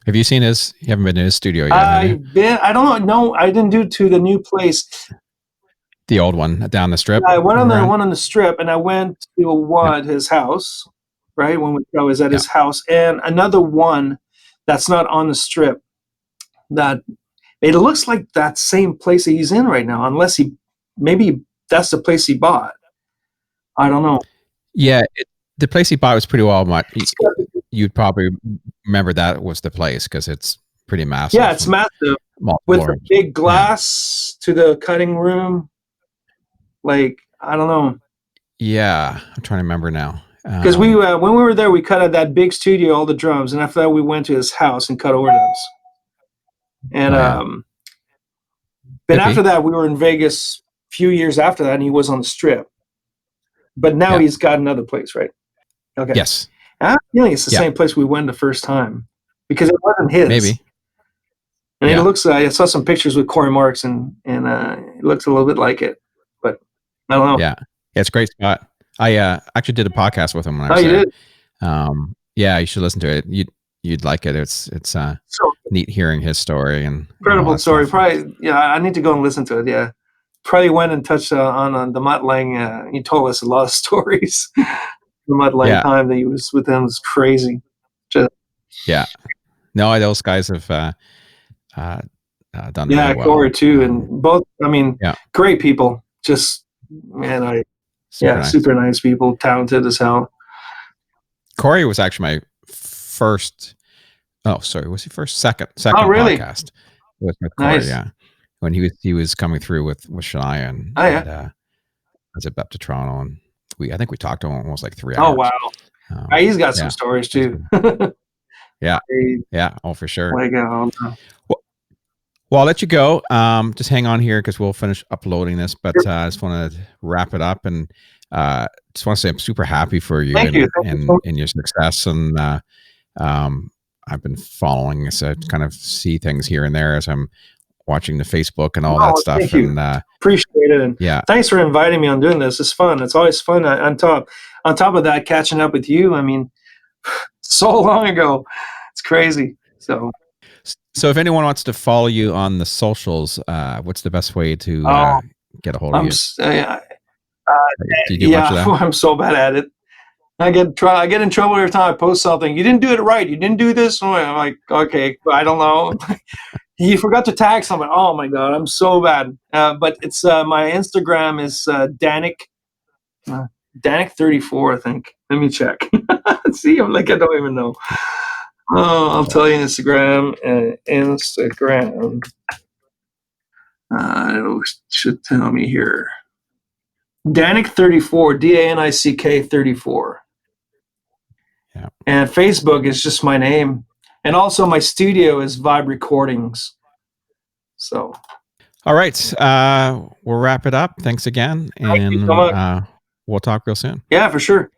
Speaker 3: Have you seen his? You haven't been in his studio yet.
Speaker 2: I don't know. No, I didn't do to the new place.
Speaker 3: The old one down the strip.
Speaker 2: I went on the one on the strip, and I went to his house, right? When I was at his house, and another one that's not on the strip. That it looks like that same place that he's in right now, unless maybe that's the place he bought. I don't know.
Speaker 3: Yeah, the place he bought was pretty well. You'd probably remember that was the place because it's pretty massive.
Speaker 2: Yeah, it's massive with a big glass to the cutting room. Like, I don't know.
Speaker 3: Yeah, I'm trying to remember now.
Speaker 2: Because when we were there, we cut out that big studio, all the drums, and after that, we went to his house and cut overdubs. And but after that, we were in Vegas a few years after that, and he was on the strip. But now he's got another place, right? Okay.
Speaker 3: Yes.
Speaker 2: I feel it's the same place we went the first time because it wasn't his.
Speaker 3: Maybe.
Speaker 2: And it looks like I saw some pictures with Corey Marks, and it looks a little bit like it, but I don't know.
Speaker 3: Yeah, it's a great spot. I actually did a podcast with him when I was
Speaker 2: there.
Speaker 3: You did? Yeah, you should listen to it. You'd like it. It's neat hearing his story and
Speaker 2: incredible story. Probably, I need to go and listen to it. Yeah, probably went and touched on the Mutt Lange. He told us a lot of stories. The Mutt Lange time that he was with him was crazy.
Speaker 3: No, those guys have done really well.
Speaker 2: Corey too, and both. I mean, great people. Just super nice people, talented as hell.
Speaker 3: Corey was actually my first. Oh, sorry, was he first? Second
Speaker 2: really?
Speaker 3: Podcast with Corey. Nice. Yeah, when he was coming through with Shania and I was up to Toronto, and I think we talked to him almost like 3 hours.
Speaker 2: Oh wow, he's got some stories too.
Speaker 3: Yeah, oh for sure.
Speaker 2: Well,
Speaker 3: I'll let you go. Just hang on here because we'll finish uploading this. But I just want to wrap it up and just want to say I'm super happy for you and your success. And I've been following, so I kind of see things here and there as I'm watching the Facebook and all that stuff.
Speaker 2: Thank you.
Speaker 3: And
Speaker 2: appreciate it. And thanks for inviting me on doing this. It's fun. It's always fun. On top of that, catching up with you. I mean, so long ago, it's crazy.
Speaker 3: So if anyone wants to follow you on the socials, what's the best way to get a hold of you? Do you do much of that?
Speaker 2: I'm so bad at it. I get in trouble every time I post something. You didn't do it right. You didn't do this. I'm like, okay, I don't know. You forgot to tag someone. Oh my God, I'm so bad. But it's my Instagram is Danick34, I think. Let me check. See, I'm like, I don't even know. Oh, I'll tell you Instagram. It should tell me here. Danick34, Danick 34.
Speaker 3: Yeah.
Speaker 2: And Facebook is just my name. And also my studio is Vibe Recordings. So.
Speaker 3: All right. We'll wrap it up. Thanks again.
Speaker 2: Thank you
Speaker 3: And
Speaker 2: so much.
Speaker 3: we'll talk real soon.
Speaker 2: Yeah, for sure.